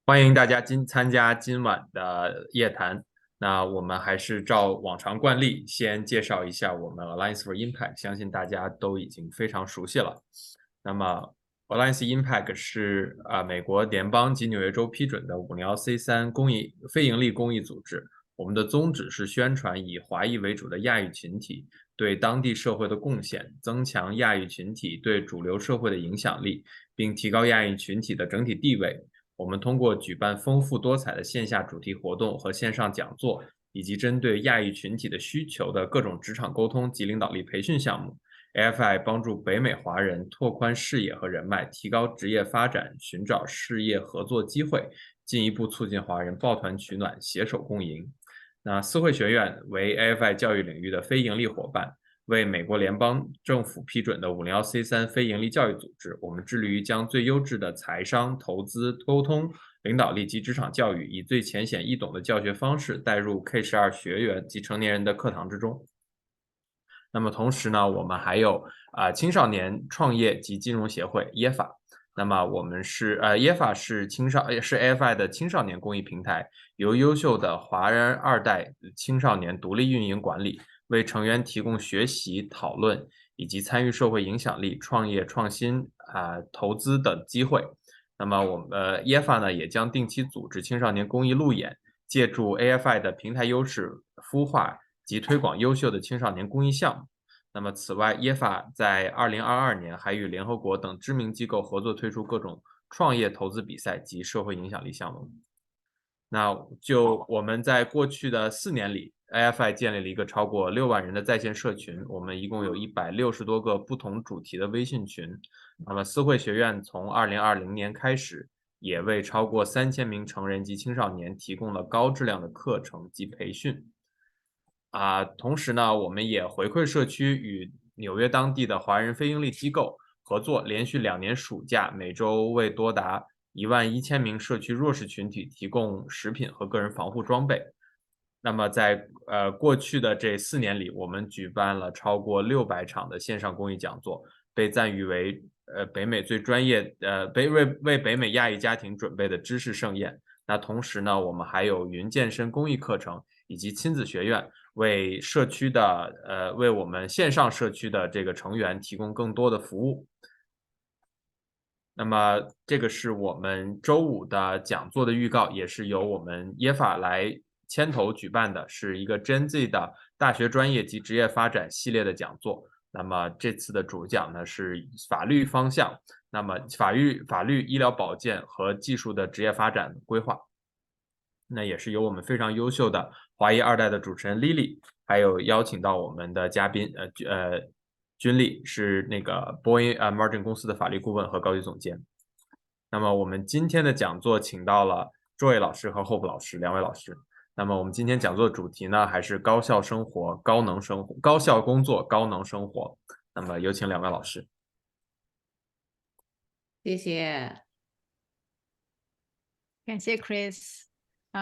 欢迎大家参加今晚的夜谈。那我们还是照往常惯例，先介绍一下我们 Alliance for Impact，相信大家都已经非常熟悉了。那么 Alliance Impact 是美国联邦及纽约州批准的501c3非营利公益组织。我们的宗旨是宣传以华裔为主的亚裔群体对当地社会的贡献，增强亚裔群体对主流社会的影响力，并提高亚裔群体的整体地位。我们通过举办丰富多彩的线下主题活动和线上讲座，以及针对亚裔群体的需求的各种职场沟通及领导力培训项目 ，AFI 帮助北美华人拓宽视野和人脉，提高职业发展，寻找事业合作机会，进一步促进华人抱团取暖，携手共赢。那思汇学院为 AFI 教育领域的非营利伙伴，为美国联邦政府批准的501c3非营利教育组织，我们致力于将最优质的财商、投资、沟通、领导力及职场教育，以最浅显易懂的教学方式带入 K12学员及成年人的课堂之中。那么同时呢，我们还有青少年创业及金融协会 EFA。那么我们是EFA 是AFI 的青少年公益平台，由优秀的华人二代青少年独立运营管理，为成员提供学习、讨论以及参与社会影响力、创业创新投资等机会。那么我们EFA 呢也将定期组织青少年公益路演，借助 AFI 的平台优势孵化及推广优秀的青少年公益项目。那么，此外，EFA 在2022年还与联合国等知名机构合作推出各种创业投资比赛及社会影响力项目。那就我们在过去的4年里，AFI 建立了一个超过6万人的在线社群，我们一共有160多个不同主题的微信群。那么，思汇学院从2020年开始，也为超过3000名成人及青少年提供了高质量的课程及培训。同时呢，我们也回馈社区，与纽约当地的华人非营利机构合作，连续2年暑假，每周为多达11000名社区弱势群体提供食品和个人防护装备。那么在过去的这4年里，我们举办了超过600场的线上公益讲座，被赞誉为北美最专业为北美亚裔家庭准备的知识盛宴。那同时呢，我们还有云健身公益课程以及亲子学院，为我们线上社区的这个成员提供更多的服务。那么这个是我们周5的讲座的预告，也是由我们耶法来牵头举办的，是一个 Gen Z 的大学专业及职业发展系列的讲座。那么这次的主讲呢是法律方向，那么法律、医疗保健和技术的职业发展规划。那也是由我们非常优秀的华裔2代的主持人 Lily， 还有邀请到我们的嘉宾君丽，是那个 Margin 公司的法律顾问和高级总监。那么我们今天的讲座请到了 Joy 老师和 Hope 老师2位老师。那么我们今天讲座的主题呢，还是高效生活、高能生活、高效工作、高能生活。那么有请2位老师。谢谢，感谢 Chris。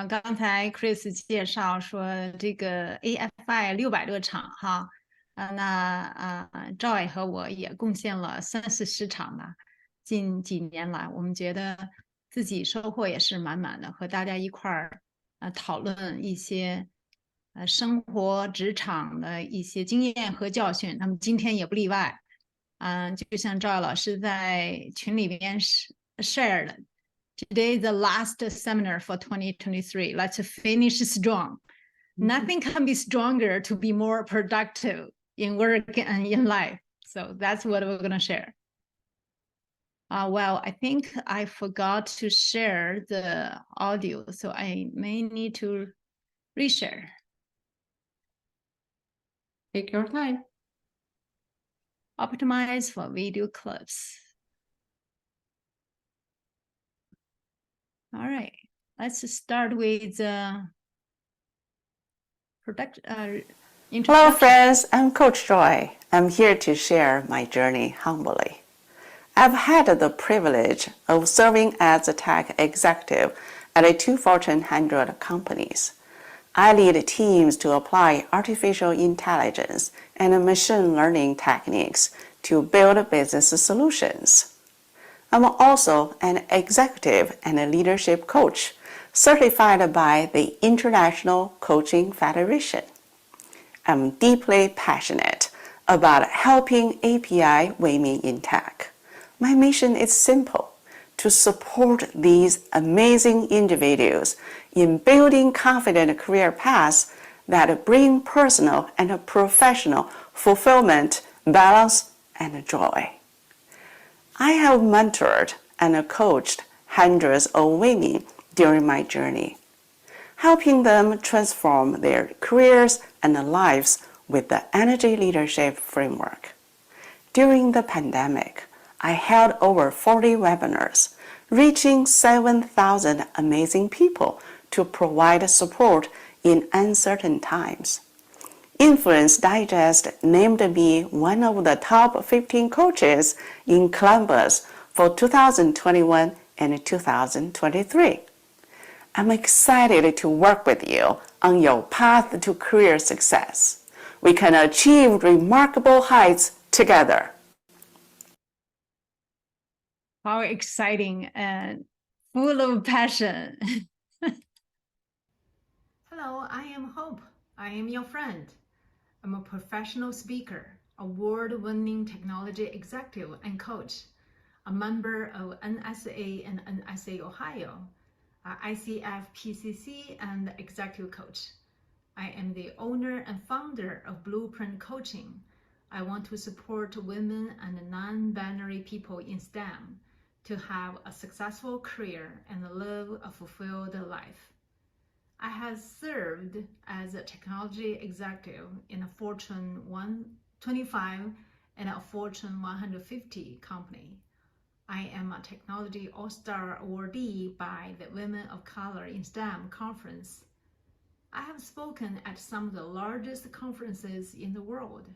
刚才 Chris 介绍说这个 AFI 600多场哈，Joy 和我也贡献了30-40场吧。近几年来，我们觉得自己收获也是满满的，和大家一块儿讨论一些生活职场的一些经验和教训。那么今天也不例外，就像Joy 老师在群里边share 的。Today is the last seminar for 2023. Let's finish strong. Nothing can be stronger to be more productive in work and in life. So that's what we're going to share. Well, I think I forgot to share the audio, so I may need to reshare. Take your time. Optimize for video clips. All right, let's start with Hello, friends. I'm Coach Joy. I'm here to share my journey humbly. I've had the privilege of serving as a tech executive at 2 Fortune 100 companies. I lead teams to apply artificial intelligence and machine learning techniques to build business solutions. I'm also an executive and a leadership coach certified by the International Coaching Federation. I'm deeply passionate about helping API women in tech. My mission is simple: to support these amazing individuals in building confident career paths that bring personal and professional fulfillment, balance, and joy. I have mentored and coached hundreds of women during my journey, helping them transform their careers and lives with the Energy Leadership Framework. During the pandemic, I held over 40 webinars, reaching 7,000 amazing people to provide support in uncertain times. Influence Digest named me one of the top 15 coaches in Columbus for 2021 and 2023. I'm excited to work with you on your path to career success. We can achieve remarkable heights together. How exciting and full of passion. Hello, I am Hope. I am your friend. I'm a professional speaker, award-winning technology executive and coach, a member of NSA and NSA Ohio, ICF-PCC, and executive coach. I am the owner and founder of Blueprint Coaching. I want to support women and non-binary people in STEM to have a successful career and live a fulfilled life. I have served as a technology executive in a Fortune 125 and a Fortune 150 company. I am a Technology All-Star awardee by the Women of Color in STEM conference. I have spoken at some of the largest conferences in the world.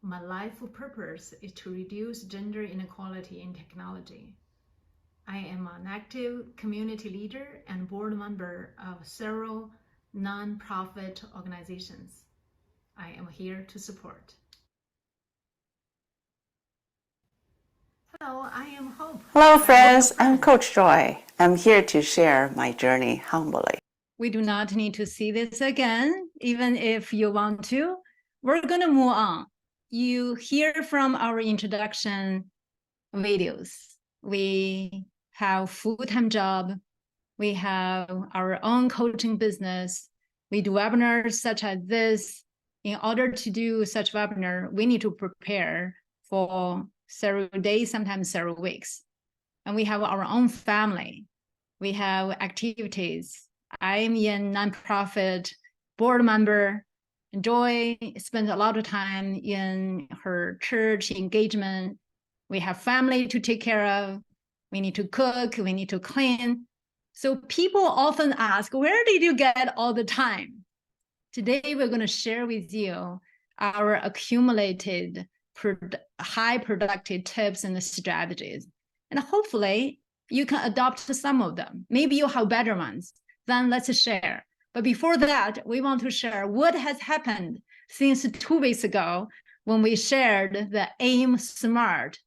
My life purpose is to reduce gender inequality in technology. I am an active community leader and board member of several non-profit organizations. I am here to support. Hello, I am Hope. Hello, friends. I'm Coach Joy. I'm here to share my journey humbly. We do not need to see this again, even if you want to. We're going to move on. You hear from our introduction videos. We have full-time job. We have our own coaching business. We do webinars such as this. In order to do such webinar, we need to prepare for several days, sometimes several weeks. And we have our own family. We have activities. I'm a nonprofit board member. Joy spends a lot of time in her church engagement. We have family to take care of. We need to cook. We need to clean. So people often ask, where did you get all the time? Today, we're going to share with you our accumulated high productive tips and strategies. And hopefully, you can adopt some of them. Maybe you have better ones. Then let's share. But before that, we want to share what has happened since 2 weeks ago when we shared the Aim Smart,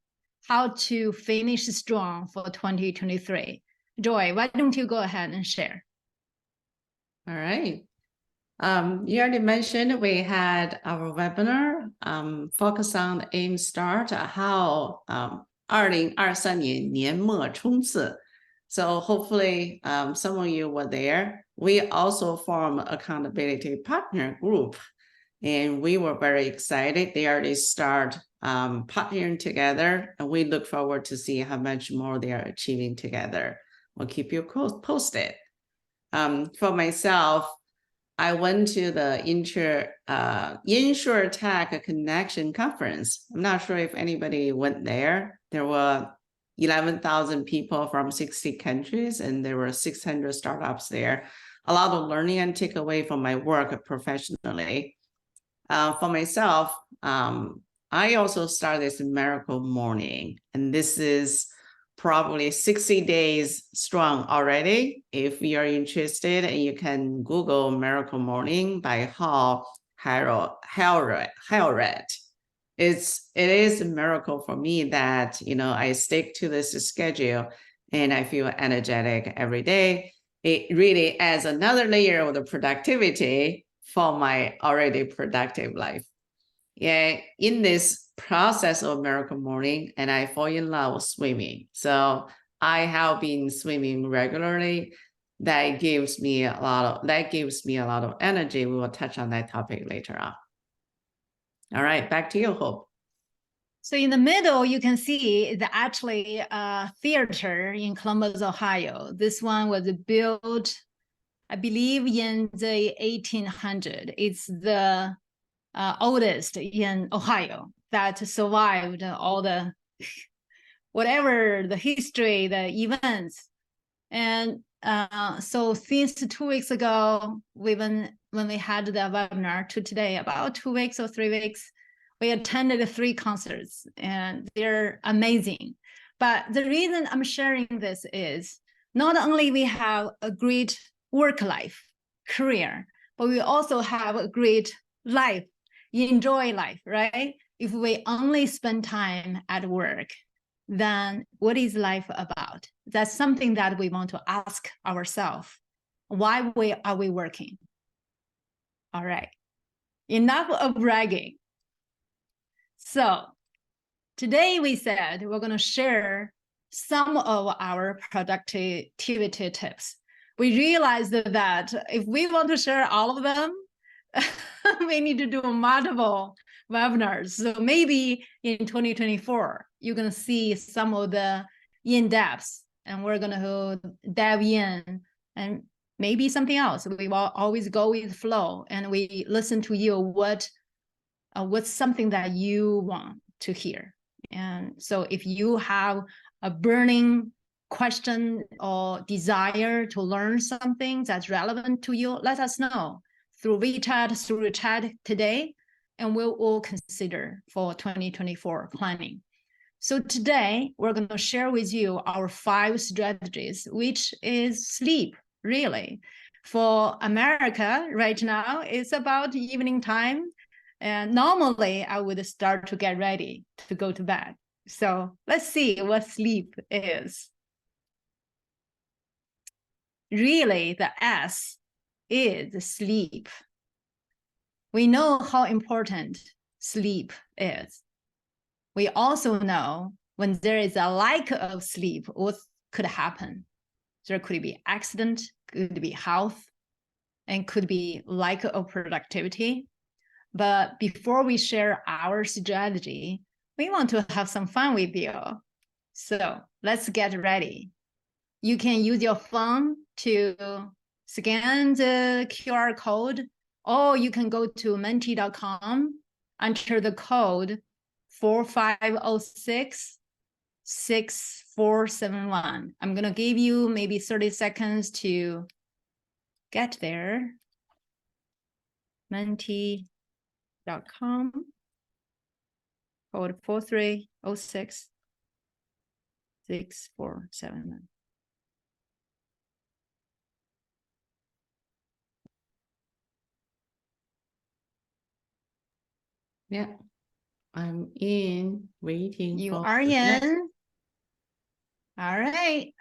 how to finish strong for 2023. Joy, why don't you go ahead and share? All right. You already mentioned we had our webinar focus on Aim Start, how 2023年年末冲刺. So hopefully some of you were there. We also formed accountability partner group, and we were very excited. They already start partnering together, and we look forward to see how much more they are achieving together. We'll keep you posted. For myself, I went to the InsurTech Connection Conference. I'm not sure if anybody went there. There were 11,000 people from 60 countries, and there were 600 startups there. A lot of learning and takeaway from my work professionally. For myself, I also started this Miracle Morning, and this is probably 60 days strong already. If you're interested, and you can Google Miracle Morning by Hal Helrett. it is a miracle for me that, I stick to this schedule and I feel energetic every day. It really adds another layer of the productivity for my already productive life. Yeah, in this process of Miracle Morning, and I fall in love with swimming. So I have been swimming regularly. That gives me a lot of energy. We will touch on that topic later on. All right, back to you, Hope. So in the middle, you can see the actually theater in Columbus, Ohio. This one was built, I believe, in the 1800s. It's the oldest in Ohio that survived all the whatever the history, the events. And so since 2 weeks ago, when we had the webinar to today, about 2 weeks or 3 weeks, we attended 3 concerts and they're amazing. But the reason I'm sharing this is not only we have a great work life, career, but we also have a great life, enjoy life, right? If we only spend time at work, then what is life about? That's something that we want to ask ourselves. Why are we working? All right, enough of bragging. So today we said we're going to share some of our productivity tips. We realized that if we want to share all of them, we need to do multiple webinars. So maybe in 2024, you're going to see some of the in-depths, and we're going to dive in, and maybe something else. We will always go with flow, and we listen to you. What's something that you want to hear? And so if you have a burning question or desire to learn something that's relevant to you, let us know through WeChat, through chat today, and we'll all consider for 2024 planning. So today, we're going to share with you our 5 strategies, which is sleep, really. For America right now, it's about evening time. And normally, I would start to get ready to go to bed. So let's see what sleep is. Really, the S is sleep. We know how important sleep is. We also know when there is a lack of sleep, what could happen. There could be accident, could be health, and could be lack of productivity. But before we share our strategy, we want to have some fun with you. So let's get ready. You can use your phone to scan the QR code, or you can go to menti.com, enter the code 4506 6471. I'm going to give you maybe 30 seconds to get there. Menti.com, code 4306 6471. Yeah, I'm in, waiting. You for are the next. in. All right,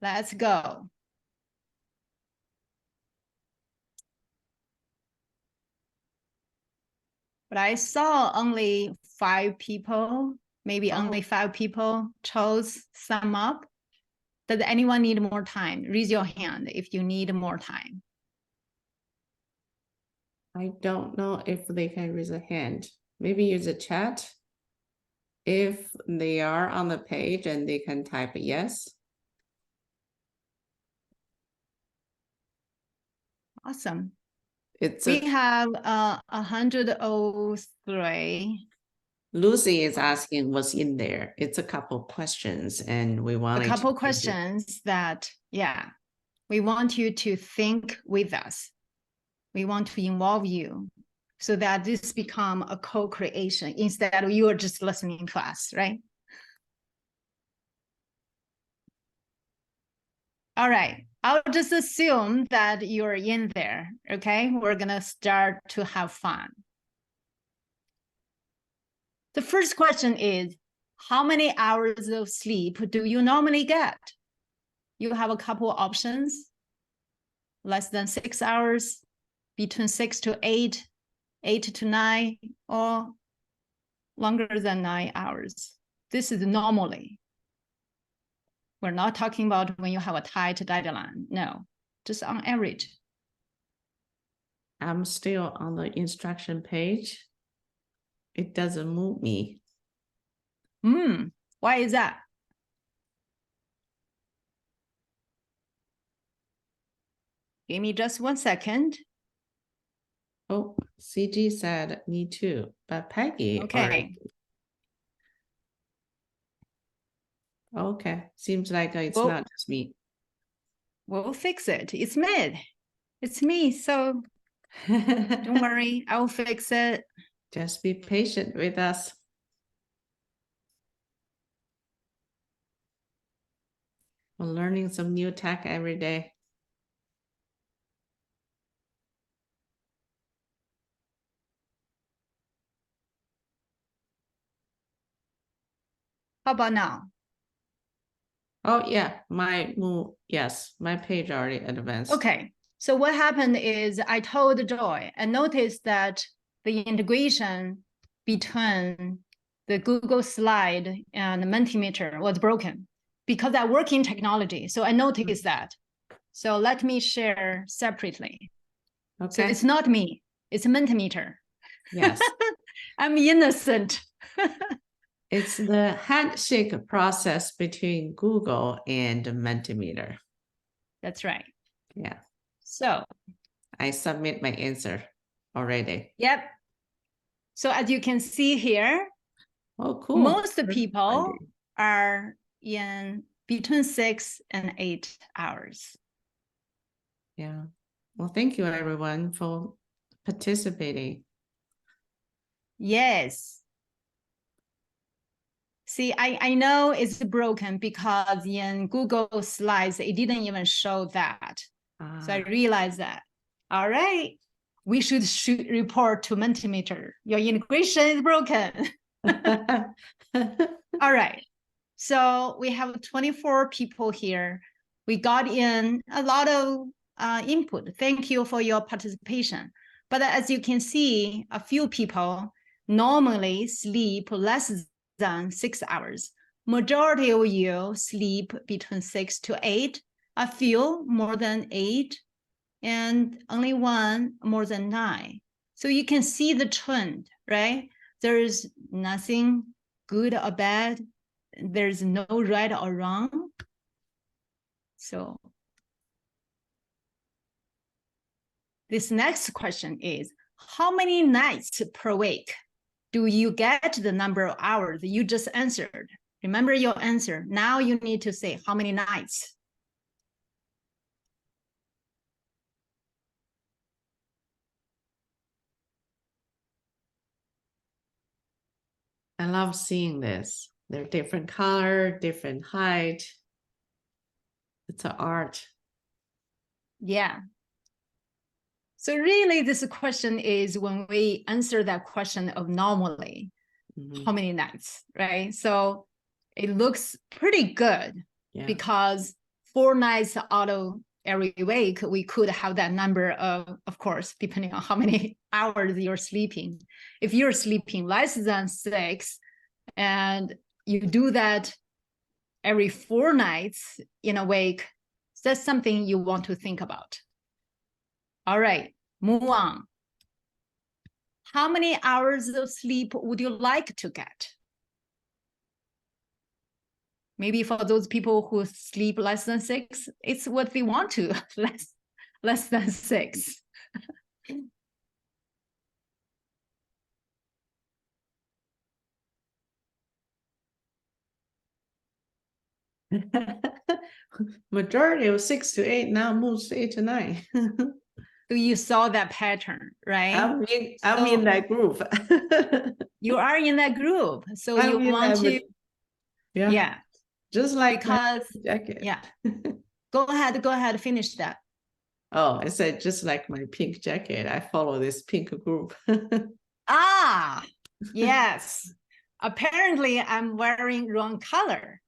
let's go. But I saw only 5 people, maybe only 5 people chose sum up. Does anyone need more time? Raise your hand if you need more time. I don't know if they can raise a hand. Maybe use a chat. If they are on the page and they can type yes. Awesome. It's We have 103. Lucy is asking what's in there. It's a couple questions and we want A couple questions that, yeah, we want you to think with us. We want to involve you so that this become a co-creation instead of you are just listening to us, right? All right, I'll just assume that you're in there, okay? We're gonna start to have fun. The first question is, how many hours of sleep do you normally get? You have a couple options. Less than 6 hours, between 6 to 8, 8 to 9, or longer than 9 hours. This is normally. We're not talking about when you have a tight deadline. No, just on average. I'm still on the instruction page. It doesn't move me. Why is that? Give me just 1 second. Oh, CG said me too, but Peggy Okay. already. Okay, seems like it's Well, not just me. We'll fix it. It's me. It's me. So don't worry, I will fix it. Just be patient with us. We're learning some new tech every day. How about now? Oh yeah, my move. Yes, my page already advanced. Okay. So what happened is I told Joy and noticed that the integration between the Google Slide and the Mentimeter was broken because I work in technology. So I noticed that. So let me share separately. Okay. So it's not me, it's Mentimeter. Yes. I'm innocent. It's the handshake process between Google and Mentimeter. That's right. Yeah. So I submit my answer already. yep. So as you can see here, Oh, cool. most people are in between 6 and 8 hours. Yeah. Well, thank you everyone for participating. Yes. See, I know it's broken because in Google Slides, it didn't even show that. So I realized that. All right. We should report to Mentimeter. Your integration is broken. All right. So we have 24 people here. We got in a lot of input. Thank you for your participation. But as you can see, a few people normally sleep less than 6 hours. Majority of you sleep between 6 to 8, a few more than 8, and only one more than 9. So you can see the trend, right? There's nothing good or bad. There's no right or wrong. So this next question is, how many nights per week do you get the number of hours you just answered? Remember your answer. Now you need to say how many nights. I love seeing this. They're different color, different height. It's an art. Yeah. So really this question is when we answer that question of normally, how many nights, right? So it looks pretty good because 4 nights out of every week, we could have that number of course, depending on how many hours you're sleeping. If you're sleeping less than 6 and you do that every 4 nights in a week, that's something you want to think about. All right, move on. How many hours of sleep would you like to get? Maybe for those people who sleep less than 6, it's what they want to, less than 6. Majority of 6 to 8 now moves to 8 to 9. So you saw that pattern, right? I'm in that group. You are in that group. So I'm you want to, yeah. Just like because, my jacket. Yeah. Go ahead, finish that. Oh, I said just like my pink jacket. I follow this pink group. Ah, yes. Apparently, I'm wearing wrong color.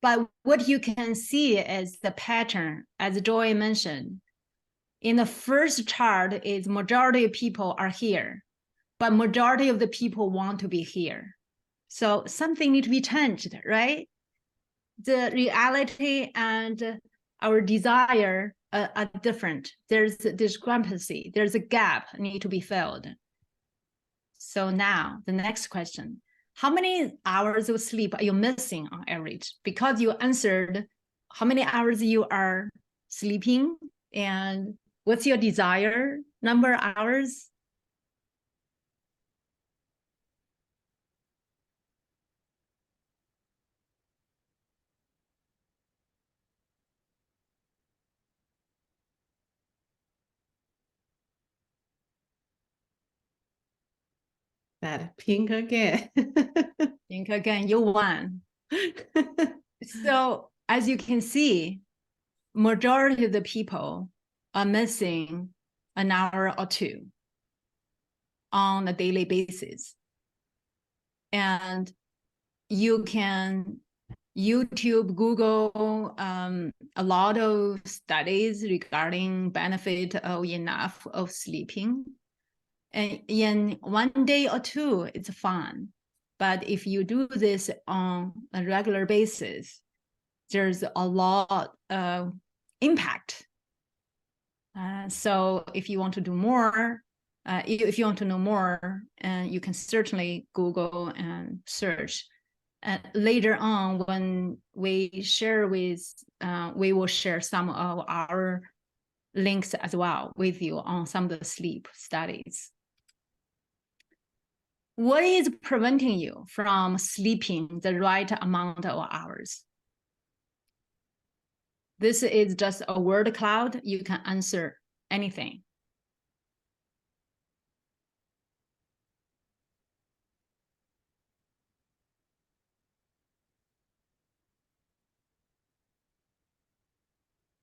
But what you can see is the pattern, as Joy mentioned. In the first chart is majority of people are here, but majority of the people want to be here. So something need to be changed, right? The reality and our desire are different. There's a discrepancy. There's a gap need to be filled. So now the next question, how many hours of sleep are you missing on average? Because you answered how many hours you are sleeping and what's your desire number of hours? That pink again. Think again, you won. So as you can see, majority of the people are missing an hour or two on a daily basis. And you can YouTube, Google, a lot of studies regarding benefit of enough of sleeping. And in one day or two, it's fine. But if you do this on a regular basis, there's a lot of impact. So if you want to do more, if you want to know more, you can certainly Google and search. Later on, when we share with, we will share some of our links as well with you on some of the sleep studies. What is preventing you from sleeping the right amount of hours? This is just a word cloud. You can answer anything.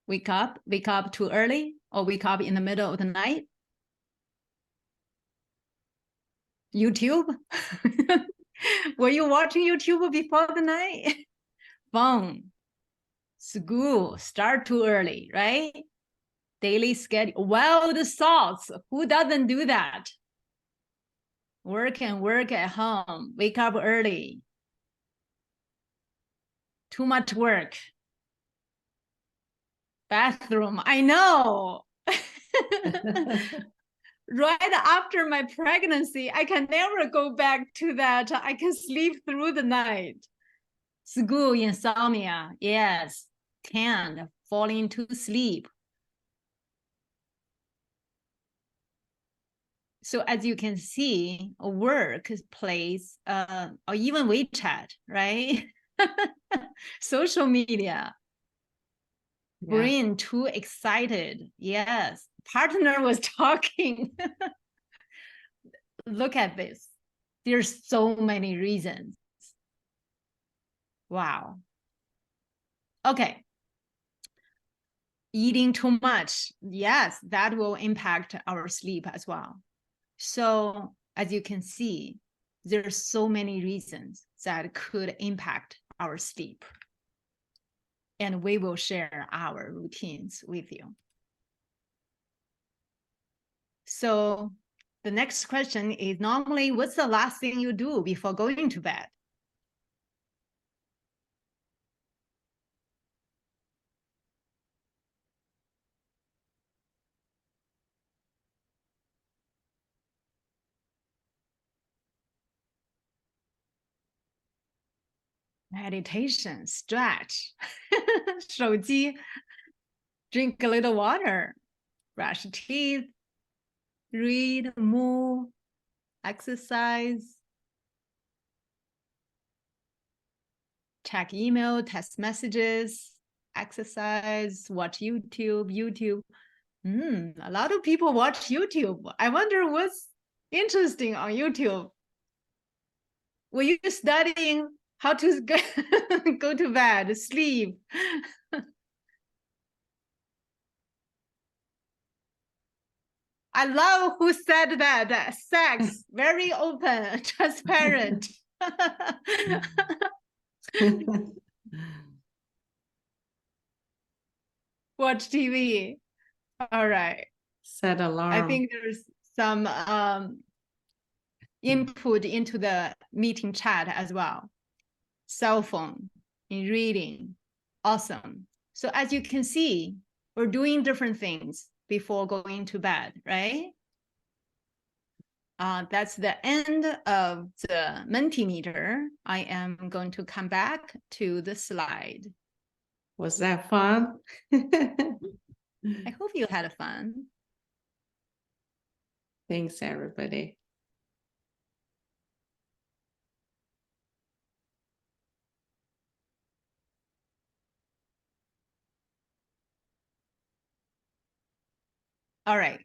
Wake up too early, or wake up in the middle of the night? YouTube? Were you watching YouTube before the night? Phone, school, start too early, right? Daily schedule, wild thoughts. Who doesn't do that? Work and work at home, wake up early. Too much work. Bathroom, I know. Right after my pregnancy, I can never go back to that. I can sleep through the night. School, insomnia, yes, can't fall into sleep. So as you can see, workplace, or even WeChat, right? Social media, brain too excited. Yes, partner was talking. Look at this. There's so many reasons. Wow. Okay. Eating too much. Yes, that will impact our sleep as well. So as you can see, there's so many reasons that could impact our sleep. And we will share our routines with you. So the next question is, normally, what's the last thing you do before going to bed? Meditation, stretch, 手机, drink a little water, brush teeth, read, move, exercise, check email, text messages, exercise, watch YouTube. A lot of people watch YouTube. I wonder what's interesting on YouTube. Were you studying how to go to bed, sleep? I love who said that. Sex, very open, transparent. Watch TV. All right. Set alarm. I think there's some input into the meeting chat as well. Cell phone in reading. Awesome. So as you can see, we're doing different things before going to bed, right? That's the end of the Mentimeter. I am going to come back to the slide. Was that fun? I hope you had fun. Thanks, everybody. All right.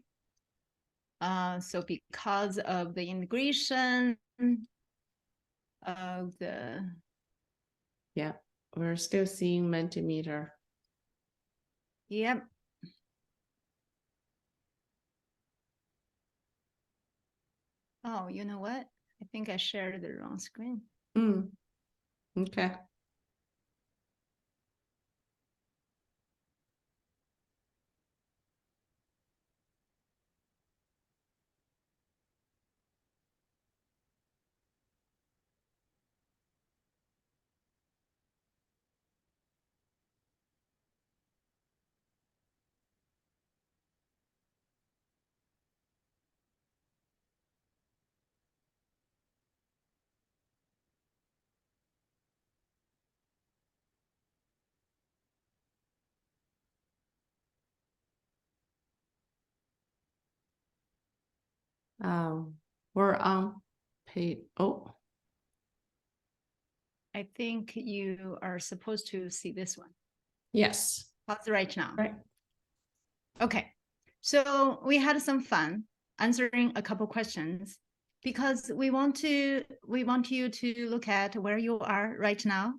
So because of the integration of the, Yeah, we're still seeing Mentimeter. yep. Oh, you know what? I think I shared the wrong screen. Okay. We're on page. Oh, I think you are supposed to see this one. yes. How's right now? Right. Okay. So we had some fun answering a couple questions because we want you to look at where you are right now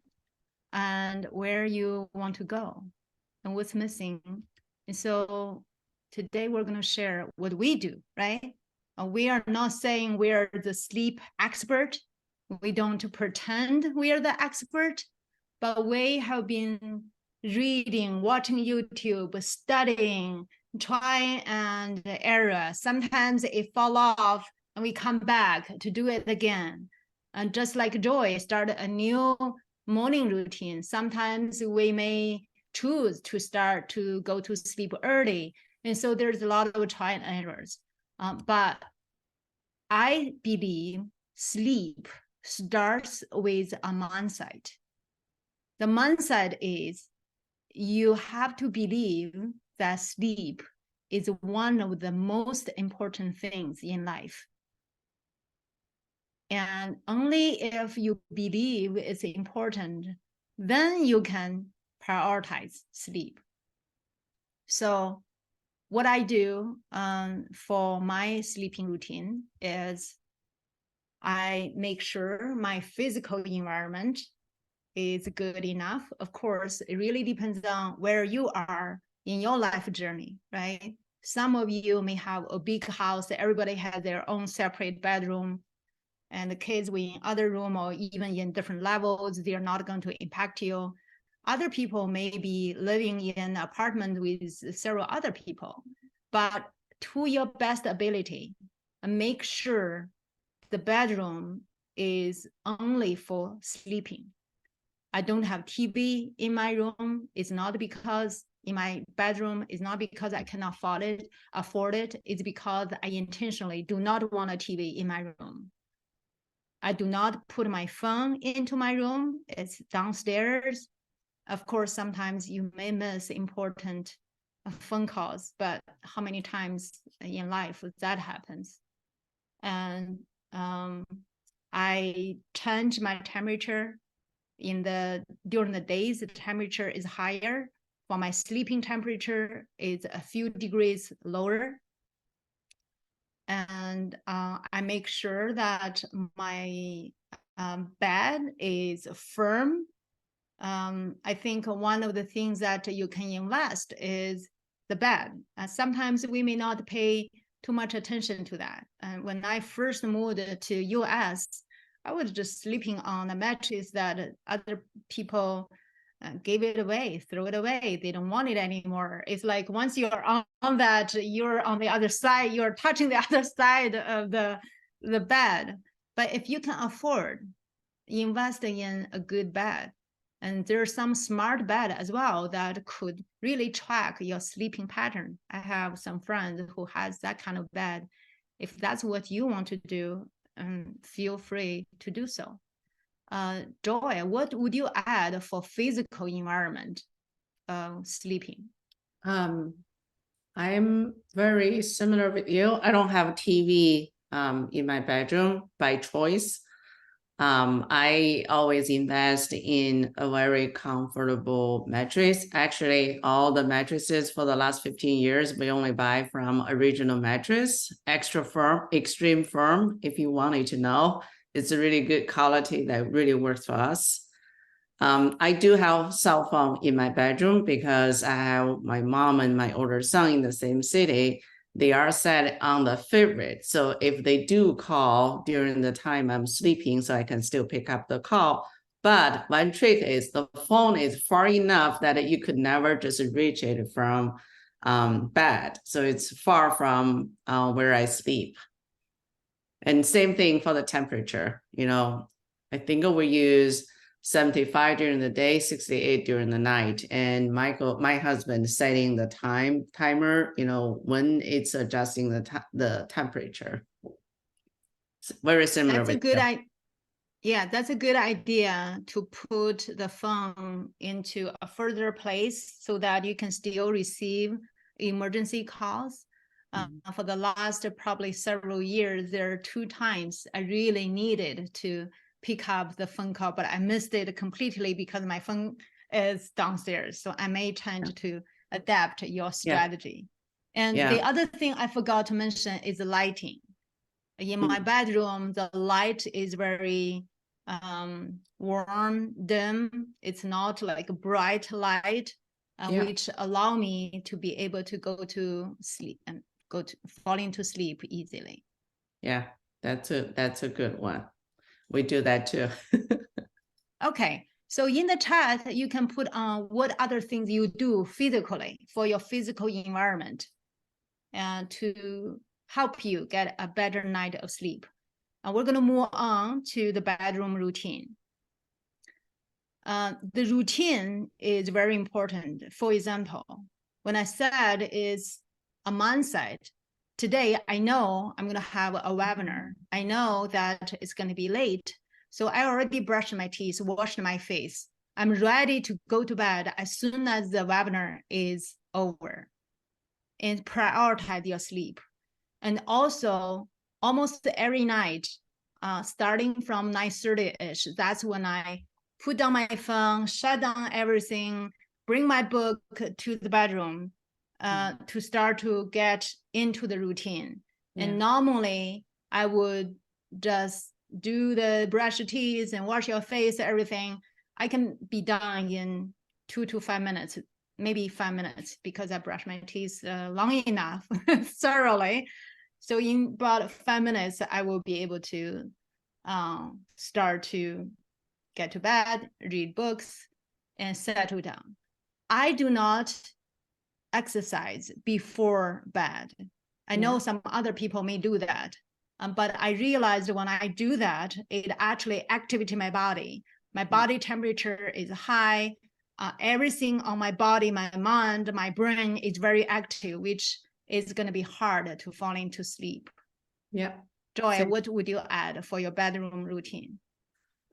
and where you want to go and what's missing. And so today we're going to share what we do, right? We are not saying we're the sleep expert. We don't pretend we are the expert, but we have been reading, watching YouTube, studying, try and error. Sometimes it fall off and we come back to do it again. And just like Joy, start a new morning routine. Sometimes we may choose to start to go to sleep early. And so there's a lot of try and errors. But I believe sleep starts with a mindset. The mindset is you have to believe that sleep is one of the most important things in life. And only if you believe it's important, then you can prioritize sleep. So what I do for my sleeping routine is I make sure my physical environment is good enough. Of course, it really depends on where you are in your life journey, right? Some of you may have a big house, everybody has their own separate bedroom, and the kids were in other room or even in different levels, they're not going to impact you. Other people may be living in an apartment with several other people, but to your best ability, make sure the bedroom is only for sleeping. I don't have TV in my room. It's not because in my bedroom, it's not because I cannot afford it. It's because I intentionally do not want a TV in my room. I do not put my phone into my room. It's downstairs. Of course, sometimes you may miss important phone calls, but how many times in life that happens? And I change my temperature during the days. The temperature is higher. For my sleeping temperature, it's a few degrees lower. And I make sure that my bed is firm. I think one of the things that you can invest is the bed. Sometimes we may not pay too much attention to that. And when I first moved to US, I was just sleeping on a mattress that other people gave it away, throw it away. They don't want it anymore. It's like once you're on that, you're on the other side, you're touching the other side of the bed. But if you can afford, invest in a good bed. And there's some smart bed as well that could really track your sleeping pattern. I have some friends who has that kind of bed. If that's what you want to do, feel free to do so. Joy, what would you add for physical environment, sleeping? I'm very similar with you. I don't have a TV in my bedroom by choice. I always invest in a very comfortable mattress. Actually, all the mattresses for the last 15 years, we only buy from Original Mattress, extra firm, extreme firm, if you wanted to know. It's a really good quality that really works for us. I do have cell phone in my bedroom because I have my mom and my older son in the same city. They are set on the favorite. So if they do call during the time I'm sleeping, so I can still pick up the call. But one trick is the phone is far enough that you could never just reach it from bed. So it's far from where I sleep. And same thing for the temperature. I think we use 75 during the day, 68 during the night. And Michael, my husband, setting the timer, when it's adjusting the temperature. It's very similar. That's a good idea. Yeah, that's a good idea to put the phone into a further place so that you can still receive emergency calls. For the last probably several years, there are 2 times I really needed to pick up the phone call, but I missed it completely because my phone is downstairs. So I may tend to adapt your strategy. And the other thing I forgot to mention is the lighting. In my bedroom, the light is very warm, dim. It's not like a bright light, which allow me to be able to go to sleep and fall into sleep easily. Yeah, that's a good one. We do that too. Okay, so in the chat, you can put on what other things you do physically for your physical environment and to help you get a better night of sleep. And we're going to move on to the bedroom routine. The routine is very important. For example, when I said is a mindset, today I know I'm going to have a webinar. I know that it's going to be late. So I already brushed my teeth, washed my face. I'm ready to go to bed as soon as the webinar is over. And prioritize your sleep. And also, almost every night, starting from 9:30-ish, that's when I put down my phone, shut down everything, bring my book to the bedroom to start to get into the routine. Yeah. And normally, I would just do the brush your teeth and wash your face, everything. I can be done in 2 to 5 minutes, maybe 5 minutes, because I brush my teeth long enough, thoroughly. So in about 5 minutes, I will be able to start to get to bed, read books, and settle down. I do not exercise before bed. I know some other people may do that, but I realized when I do that, it actually activates my body. My body temperature is high. Everything on my body, my mind, my brain is very active, which is going to be hard to fall into sleep. Yeah. Joy, what would you add for your bedroom routine?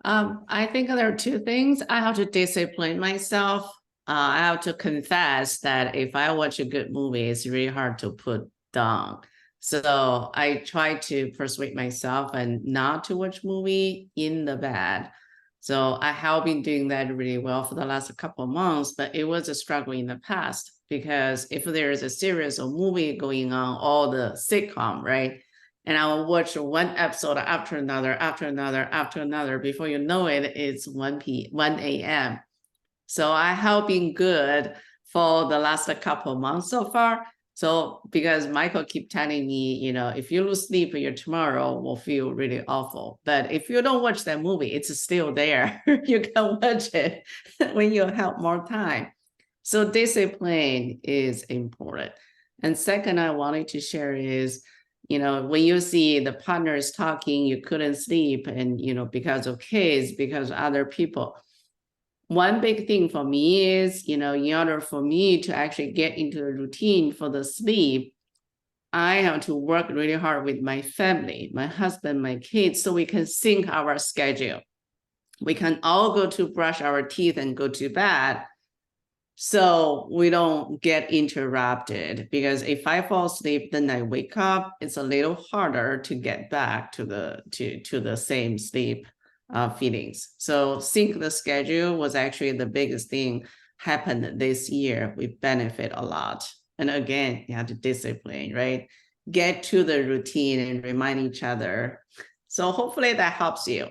I think there are 2 things. I have to discipline myself. I have to confess that if I watch a good movie, it's really hard to put down. So I try to persuade myself and not to watch movie in the bed. So I have been doing that really well for the last couple of months, but it was a struggle in the past because if there is a series of movie going on, all the sitcom, right? And I will watch one episode after another, after another, after another. Before you know it, it's 1 a.m. So I have been good for the last couple of months so far. So because Michael keep telling me, you know, if you lose sleep, your tomorrow will feel really awful. But if you don't watch that movie, it's still there. You can watch it when you have more time. So discipline is important. And second, I wanted to share is, you know, when you see the partners talking, you couldn't sleep, and, you know, because of kids, because other people. One big thing for me is, you know, in order for me to actually get into a routine for the sleep, I have to work really hard with my family, my husband, my kids, so we can sync our schedule. We can all go to brush our teeth and go to bed, so we don't get interrupted. Because if I fall asleep, then I wake up, it's a little harder to get back to the same sleep feelings. So sync the schedule was actually the biggest thing happened this year. We benefit a lot. And again, you have to discipline, right? Get to the routine and remind each other. So hopefully that helps you.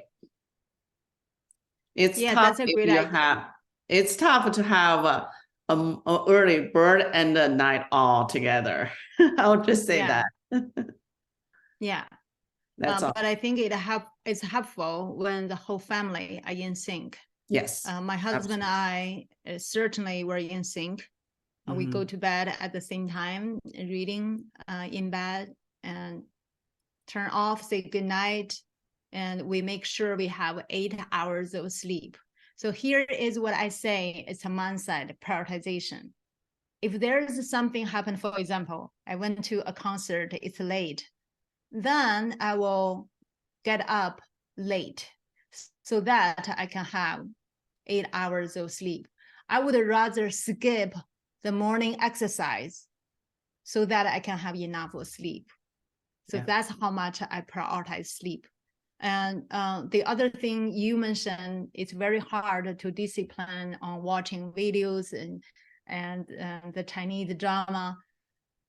It's Yeah, tough that's a if great you idea. have, it's tough to have a early bird and a night all together. I'll just say Yeah. that. Yeah. That's all. But I think it's helpful when the whole family are in sync. Yes. My husband and I certainly were in sync. We go to bed at the same time, reading in bed, and turn off, say good night, and we make sure we have 8 hours of sleep. So here is what I say, it's a mindset prioritization. If there's something happen, for example, I went to a concert, it's late, then I will get up late so that I can have 8 hours of sleep. I would rather skip the morning exercise so that I can have enough of sleep. So that's how much I prioritize sleep. And the other thing you mentioned, it's very hard to discipline on watching videos and the Chinese drama.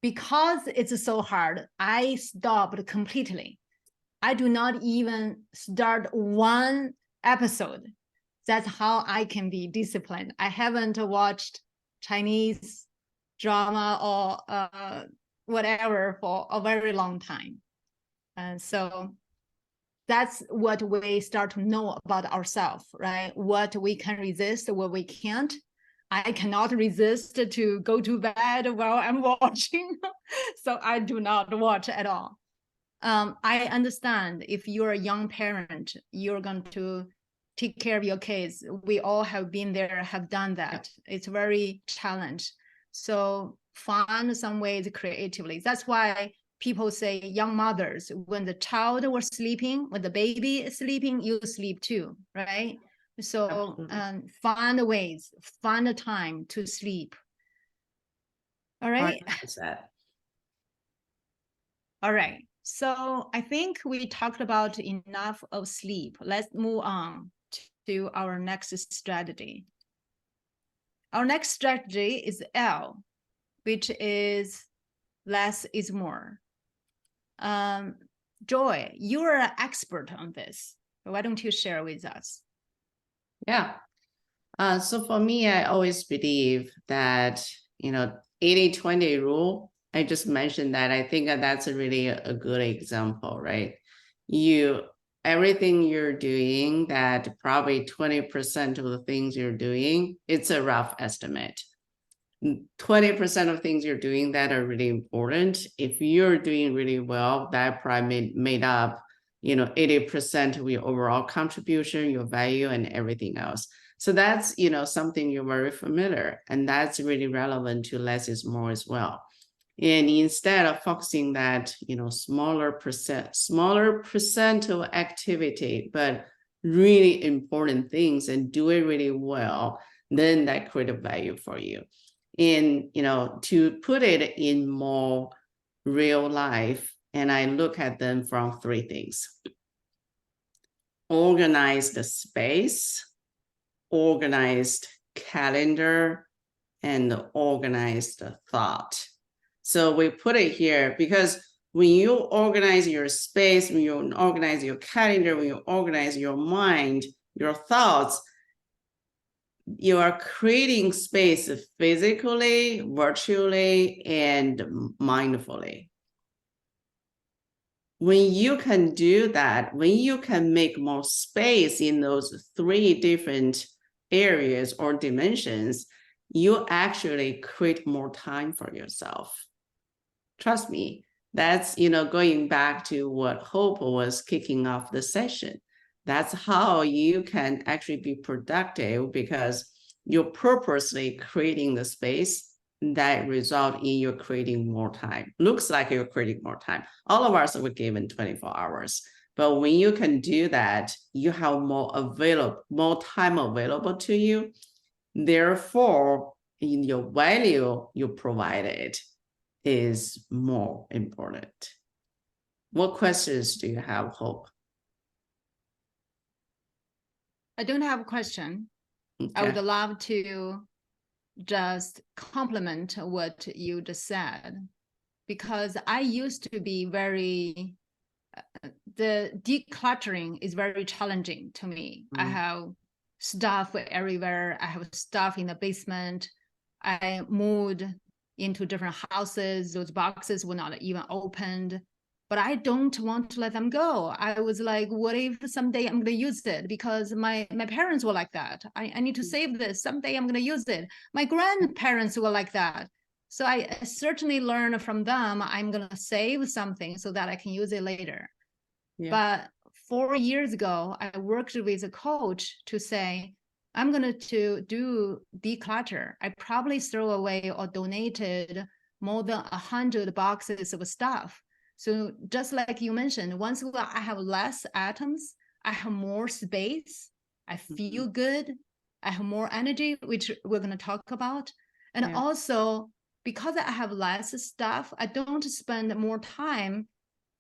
Because it's so hard, I stopped completely. I do not even start one episode. That's how I can be disciplined. I haven't watched Chinese drama or whatever for a very long time. And so that's what we start to know about ourselves, right? What we can resist, what we can't. I cannot resist to go to bed while I'm watching, so I do not watch at all. I understand if you're a young parent, you're going to take care of your kids. We all have been there, have done that. It's very challenging. So find some ways creatively. That's why people say young mothers, when the child was sleeping, when the baby is sleeping, you sleep too, right? So find ways, find a time to sleep. All right. All right. So I think we talked about enough of sleep. Let's move on to our next strategy. Our next strategy is L, which is less is more. Joy, you're an expert on this. Why don't you share with us? Yeah. So for me, I always believe that, you know, 80-20 rule, I just mentioned that. I think that's really a good example, right? Everything you're doing, that probably 20% of the things you're doing, it's a rough estimate. 20% of things you're doing that are really important. If you're doing really well, that probably made up, you know, 80% of your overall contribution, your value, and everything else. So that's, you know, something you're very familiar, and that's really relevant to less is more as well. And instead of focusing that, you know, smaller percent of activity, but really important things, and do it really well, then that creates value for you. And, you know, to put it in more real life, and I look at them from 3 things: organized space, organized calendar, and organized thought. So we put it here because when you organize your space, when you organize your calendar, when you organize your mind, your thoughts, you are creating space physically, virtually, and mindfully. When you can do that, when you can make more space in those 3 different areas or dimensions, you actually create more time for yourself. Trust me, that's, going back to what Hope was kicking off the session. That's how you can actually be productive, because you're purposely creating the space that result in you creating more time. Looks like you're creating more time. All of us were given 24 hours. But when you can do that, you have more time available to you. Therefore, in your value you provided is more important. What questions do you have, Hope? I don't have a question. Okay. I would love to just compliment what you just said, because I used to be very, the decluttering is very challenging to me. I have stuff everywhere. I have stuff in the basement. I moved into different houses. Those boxes were not even opened, but I don't want to let them go. I was like, what if someday I'm going to use it? Because my parents were like that. I need to save this. Someday I'm going to use it. My grandparents were like that. So I certainly learned from them. I'm going to save something so that I can use it later. Yeah. But 4 years ago, I worked with a coach to say, I'm going to do declutter. I probably throw away or donated more than 100 boxes of stuff. So just like you mentioned, once I have less items, I have more space, I feel good, I have more energy, which we're going to talk about. And also, because I have less stuff, I don't spend more time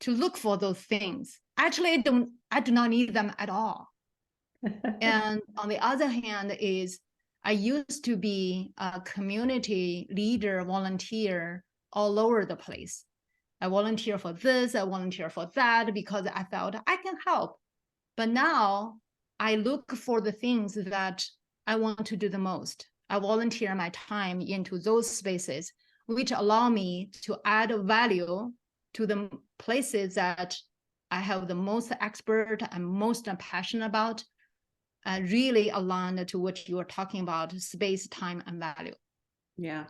to look for those things. Actually, I do not need them at all. And on the other hand is, I used to be a community leader, volunteer all over the place. I volunteer for this, I volunteer for that, because I felt I can help. But now I look for the things that I want to do the most. I volunteer my time into those spaces, which allow me to add value to the places that I have the most expert and most passionate about, really aligned to what you are talking about, space, time, and value. Yeah.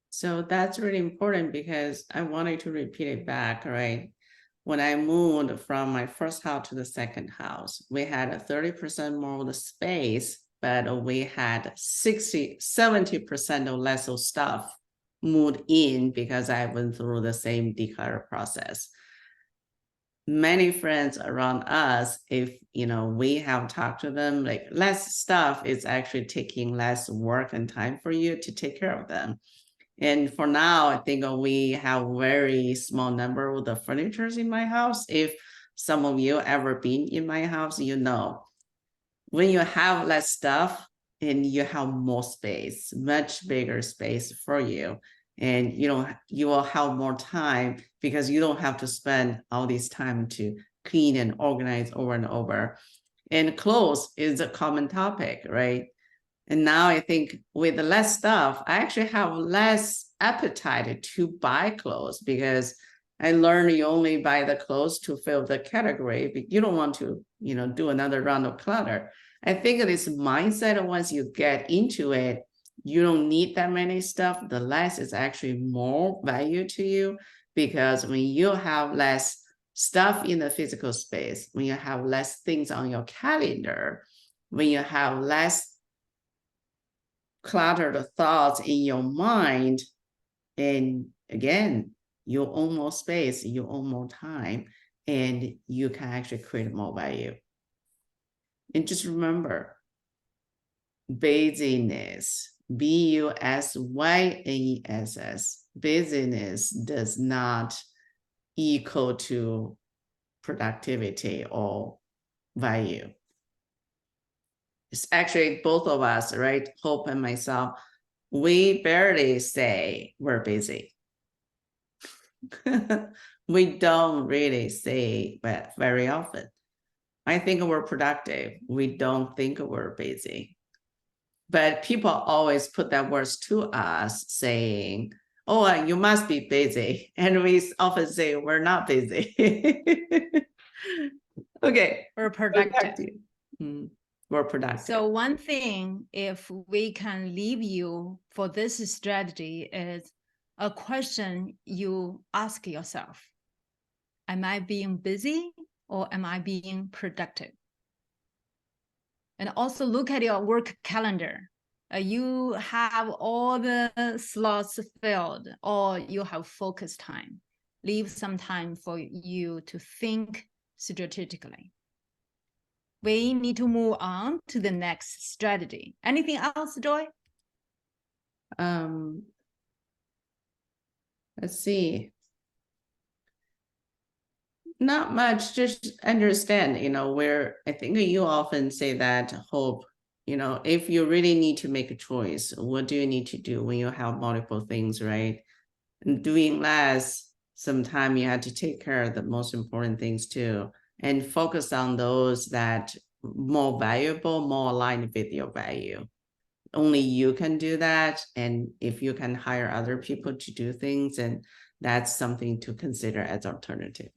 So that's really important, because I wanted to repeat it back, right? When I moved from my first house to the second house, we had a 30% more of the space, but we had 70% or less of stuff moved in, because I went through the same declutter process. Many friends around us, if we have talked to them, like, less stuff is actually taking less work and time for you to take care of them. And for now, I think we have very small number of the furnitures in my house. If some of you ever been in my house, when you have less stuff and you have more space, much bigger space for you, and you will have more time, because you don't have to spend all this time to clean and organize over and over. And clothes is a common topic, right? And now I think with less stuff, I actually have less appetite to buy clothes, because I learned you only buy the clothes to fill the category, but you don't want to, do another round of clutter. I think this mindset, once you get into it, you don't need that many stuff. The less is actually more value to you, because when you have less stuff in the physical space, when you have less things on your calendar, when you have less cluttered thoughts in your mind, and again, you own more space, you own more time, and you can actually create more value. And just remember, busyness, busyness, busyness does not equal to productivity or value. It's actually both of us, right? Hope and myself, we barely say we're busy. We don't really say that very often. I think we're productive. We don't think we're busy. But people always put that words to us saying, oh, you must be busy. And we often say we're not busy. Okay. Or productive. More productive. So one thing, if we can leave you for this strategy, is a question you ask yourself. Am I being busy or am I being productive? And also look at your work calendar. You have all the slots filled, or you have focus time. Leave some time for you to think strategically. We need to move on to the next strategy. Anything else, Joy? Let's see. Not much, just understand, where I think you often say that hope, if you really need to make a choice, what do you need to do when you have multiple things, right? And doing less, sometimes you have to take care of the most important things too, and focus on those that more valuable, more aligned with your value. Only you can do that. And if you can hire other people to do things, and that's something to consider as alternative.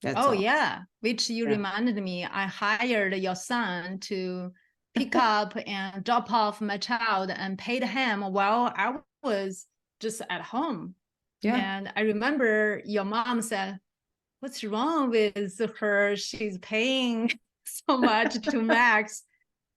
That's all. Yeah, which you reminded me, I hired your son to pick up and drop off my child and paid him while I was just at home. Yeah. And I remember your mom said, what's wrong with her? She's paying so much to Max.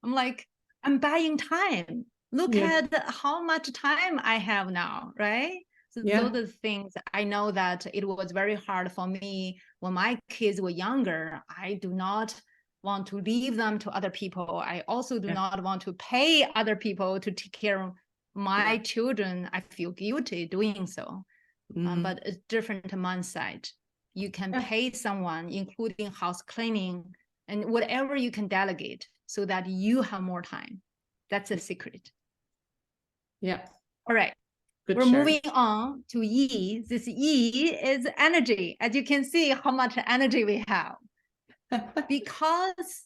I'm like, I'm buying time. Look at how much time I have now, right? So those are the things. I know that it was very hard for me when my kids were younger. I do not want to leave them to other people. I also do not want to pay other people to take care of my children. I feel guilty doing so. But it's different mindset. You can pay someone, including house cleaning and whatever you can delegate, so that you have more time. That's a secret. Yeah. All right. We're moving on to E. This E is energy. As you can see how much energy we have. Because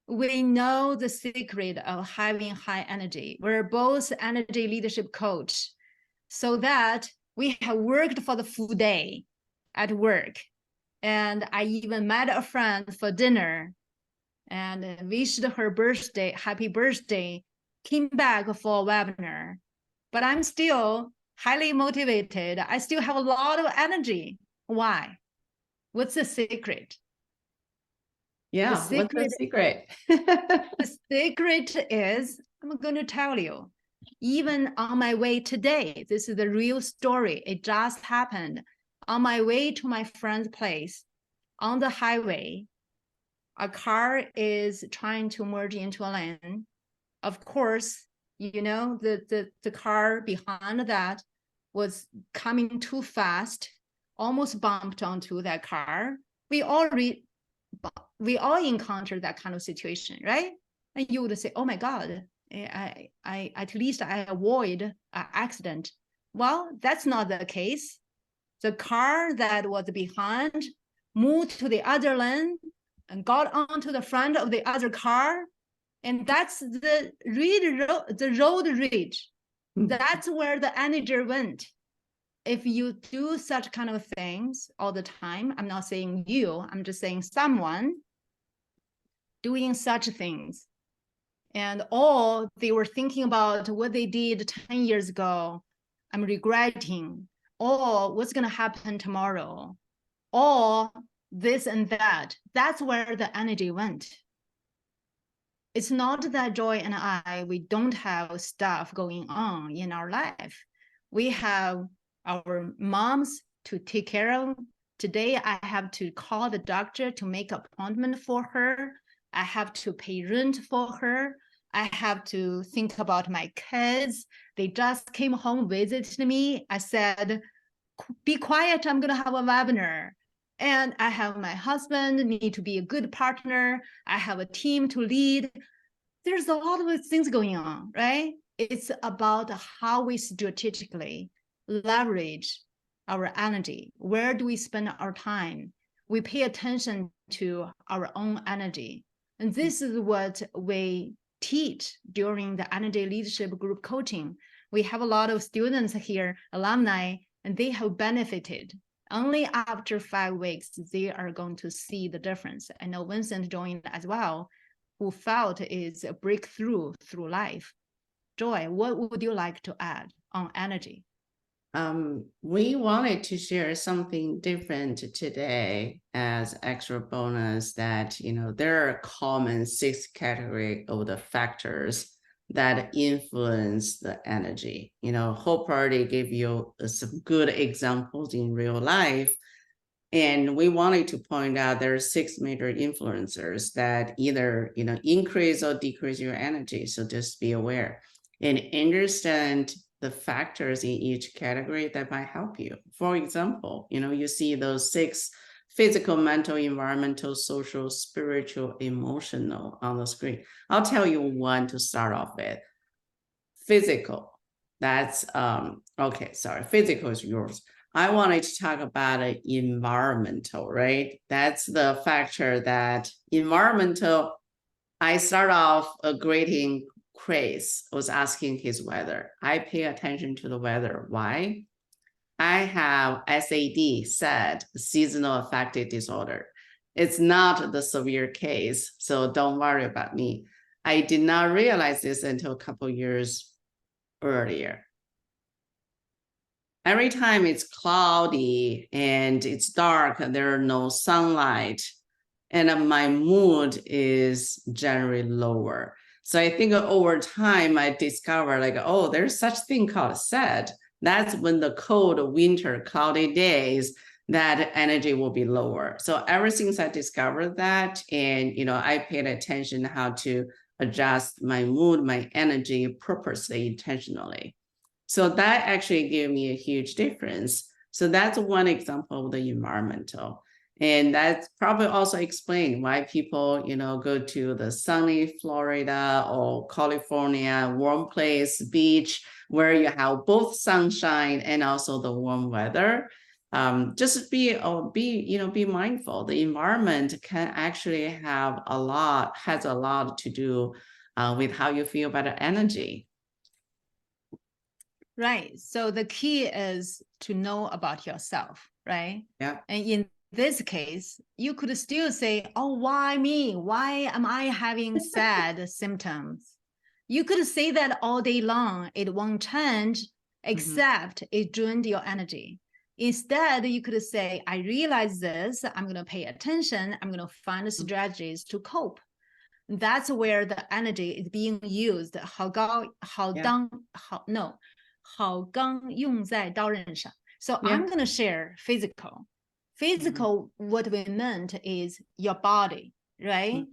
we know the secret of having high energy. We're both energy leadership coach, so that we have worked for the full day at work. And I even met a friend for dinner and wished her birthday, happy birthday, came back for a webinar. But I'm still highly motivated. I still have a lot of energy. Why? What's the secret? Yeah, what's the secret? The secret is, I'm going to tell you, even on my way today, this is the real story. It just happened. On my way to my friend's place, on the highway, a car is trying to merge into a lane. Of course, the car behind that was coming too fast, almost bumped onto that car. We all encountered that kind of situation, right? And you would say, oh my God, I at least I avoid an accident. Well, that's not the case. The car that was behind moved to the other lane and got onto the front of the other car. And that's the road rage. That's where the energy went. If you do such kind of things all the time, I'm not saying you, I'm just saying someone doing such things, and all they were thinking about what they did 10 years ago, I'm regretting, or what's going to happen tomorrow, or this and that. That's where the energy went. It's not that Joy and I, we don't have stuff going on in our life. We have our moms to take care of. Today, I have to call the doctor to make an appointment for her. I have to pay rent for her. I have to think about my kids. They just came home, visited me. I said, be quiet, I'm gonna have a webinar. And I have my husband, need to be a good partner. I have a team to lead. There's a lot of things going on, right? It's about how we strategically leverage our energy. Where do we spend our time? We pay attention to our own energy. And this is what we teach during the energy leadership group coaching. We have a lot of students here, alumni, and they have benefited. Only after 5 weeks, they are going to see the difference. I know Vincent joined as well, who felt is a breakthrough through life. Joy, what would you like to add on energy? We wanted to share something different today as extra bonus that, there are common 6 category of the factors that influence the energy. Hope already gave you some good examples in real life. And we wanted to point out there are 6 major influencers that either, increase or decrease your energy. So just be aware and understand the factors in each category that might help you. For example, you see those 6 physical, mental, environmental, social, spiritual, emotional on the screen. I'll tell you one to start off with. Physical. That's okay, sorry. Physical is yours. I wanted to talk about environmental, right? That's the factor that environmental, I start off a greeting Chris was asking his weather. I pay attention to the weather. Why? I have SAD, SAD, seasonal affective disorder. It's not the severe case, so don't worry about me. I did not realize this until a couple years earlier. Every time it's cloudy and it's dark, there are no sunlight, and my mood is generally lower. So I think over time, I discovered oh, there's such thing called SAD. That's when the cold winter cloudy days, that energy will be lower. So ever since I discovered that, and I paid attention how to adjust my mood, my energy purposely, intentionally. So that actually gave me a huge difference. So that's one example of the environmental. And that's probably also explain why people, go to the sunny Florida or California, warm place, beach, where you have both sunshine and also the warm weather. Just be mindful. The environment can actually has a lot to do with how you feel about the energy. Right. So the key is to know about yourself, right? Yeah. And in this case, you could still say, oh, why me? Why am I having sad symptoms? You could say that all day long. It won't change, except it drained your energy. Instead, you could say, I realize this. I'm going to pay attention. I'm going to find strategies to cope. That's where the energy is being used. 好钢用在刀刃上. So I'm going to share physical. Physical, what we meant is your body, right?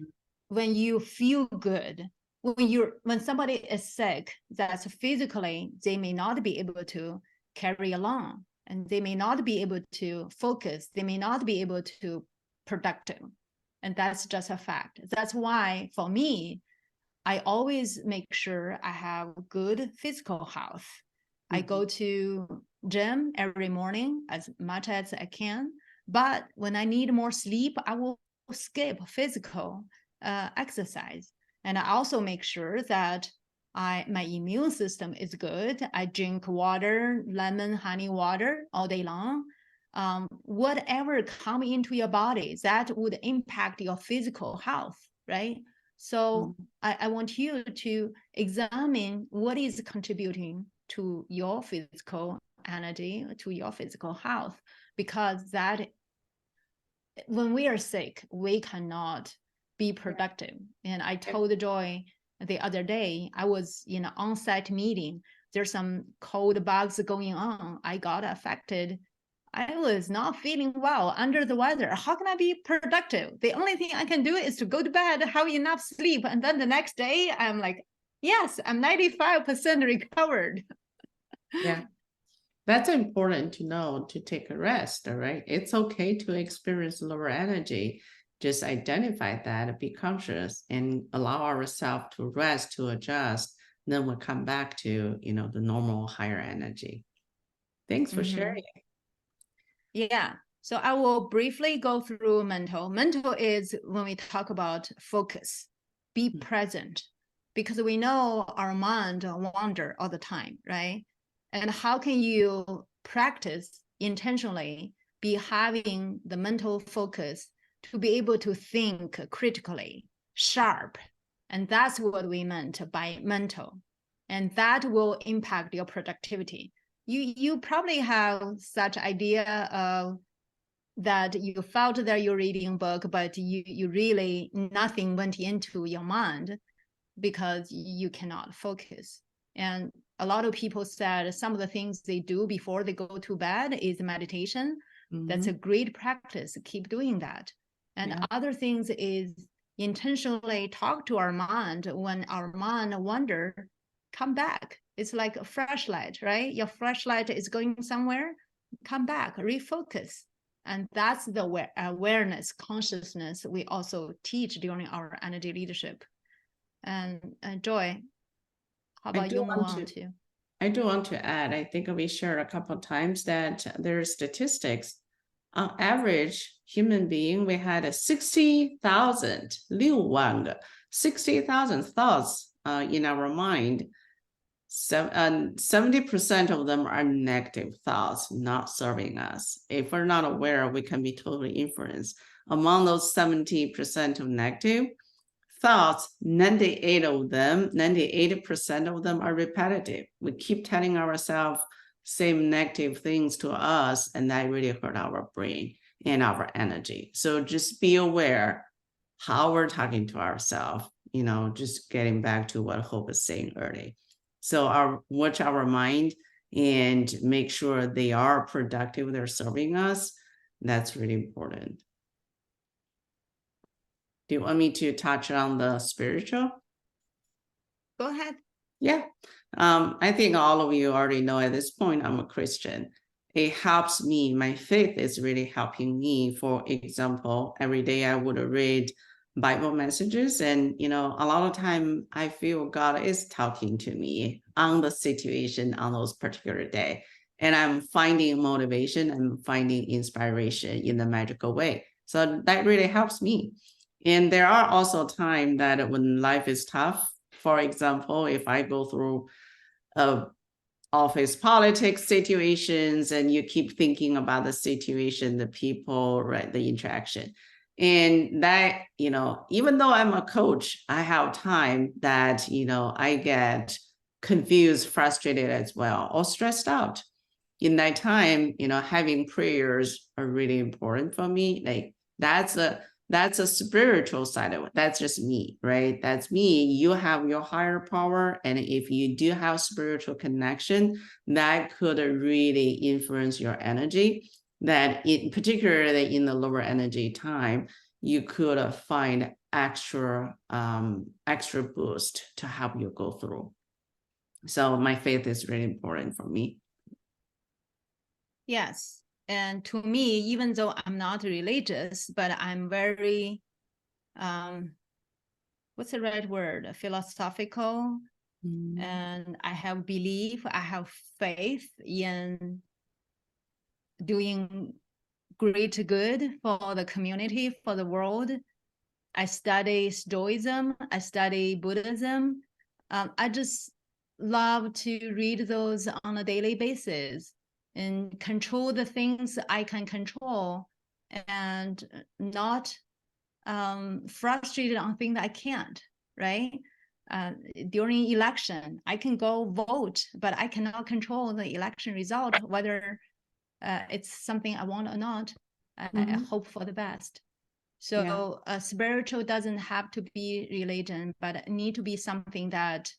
When you feel good, when somebody is sick, that's physically, they may not be able to carry along, and they may not be able to focus. They may not be able to productive. And that's just a fact. That's why for me, I always make sure I have good physical health. I go to gym every morning as much as I can. But when I need more sleep, I will skip physical exercise. And I also make sure that my immune system is good. I drink water, lemon, honey water all day long. Whatever come into your body, that would impact your physical health, right? So I want you to examine what is contributing to your physical energy, to your physical health, because that when we are sick, we cannot be productive. And I told Joy the other day, I was in an on-site meeting. There's some cold bugs going on. I got affected. I was not feeling well, under the weather. How can I be productive? The only thing I can do is to go to bed, have enough sleep. And then the next day, I'm like, yes, I'm 95% recovered. Yeah, that's important to know, to take a rest, all right? It's okay to experience lower energy. Just identify that, be conscious, and allow ourselves to rest, to adjust. Then we'll come back to, the normal higher energy. Thanks for sharing. Yeah. So I will briefly go through mental. Mental is when we talk about focus, be present. because we know our mind wander all the time, right? And how can you practice intentionally, be having the mental focus to be able to think critically, sharp? And that's what we meant by mental. And that will impact your productivity. You probably have such idea of that you felt that you're reading a book, but you really, nothing went into your mind because you cannot focus. And a lot of people said some of the things they do before they go to bed is meditation. That's a great practice. Keep doing that. And other things is intentionally talk to our mind. When our mind wander, come back. It's like a flashlight, right? Your flashlight is going somewhere, come back, refocus. And that's the awareness, consciousness we also teach during our energy leadership. And Joy, how about you move on to? I do want to add, I think we shared a couple of times that there are statistics. On average, human being, we had 60,000 thoughts in our mind. 70% of them are negative thoughts, not serving us. If we're not aware, we can be totally influenced. Among those 70% of negative thoughts, 98% of them are repetitive. We keep telling ourselves same negative things to us, and that really hurt our brain and our energy. So just be aware how we're talking to ourselves, just getting back to what Hope was saying earlier. So watch our mind and make sure they are productive, they're serving us. That's really important. Do you want me to touch on the spiritual? Go ahead. Yeah. I think all of you already know at this point I'm a Christian. It helps me. My faith is really helping me. For example, every day I would read Bible messages, and a lot of time I feel God is talking to me on the situation on those particular day, and I'm finding motivation and finding inspiration in the magical way. So that really helps me. And there are also times that when life is tough, for example, if I go through office politics situations and you keep thinking about the situation, the people, right, the interaction. And that, even though I'm a coach, I have time that, I get confused, frustrated as well, or stressed out. In that time, having prayers are really important for me. Like that's a spiritual side of it. That's just me, right? That's me. You have your higher power. And if you do have spiritual connection, that could really influence your energy. That particularly in the lower energy time, you could find extra boost to help you go through. So my faith is really important for me. Yes. And to me, even though I'm not religious, but I'm very, what's the right word? Philosophical. And I have belief, I have faith in doing great good for the community, for the world. I study Stoicism, I study Buddhism. I just love to read those on a daily basis and control the things I can control and not frustrated on things I can't, right? During election, I can go vote, but I cannot control the election result, whether it's something I want or not. I hope for the best. So spiritual doesn't have to be religion, but it need to be something that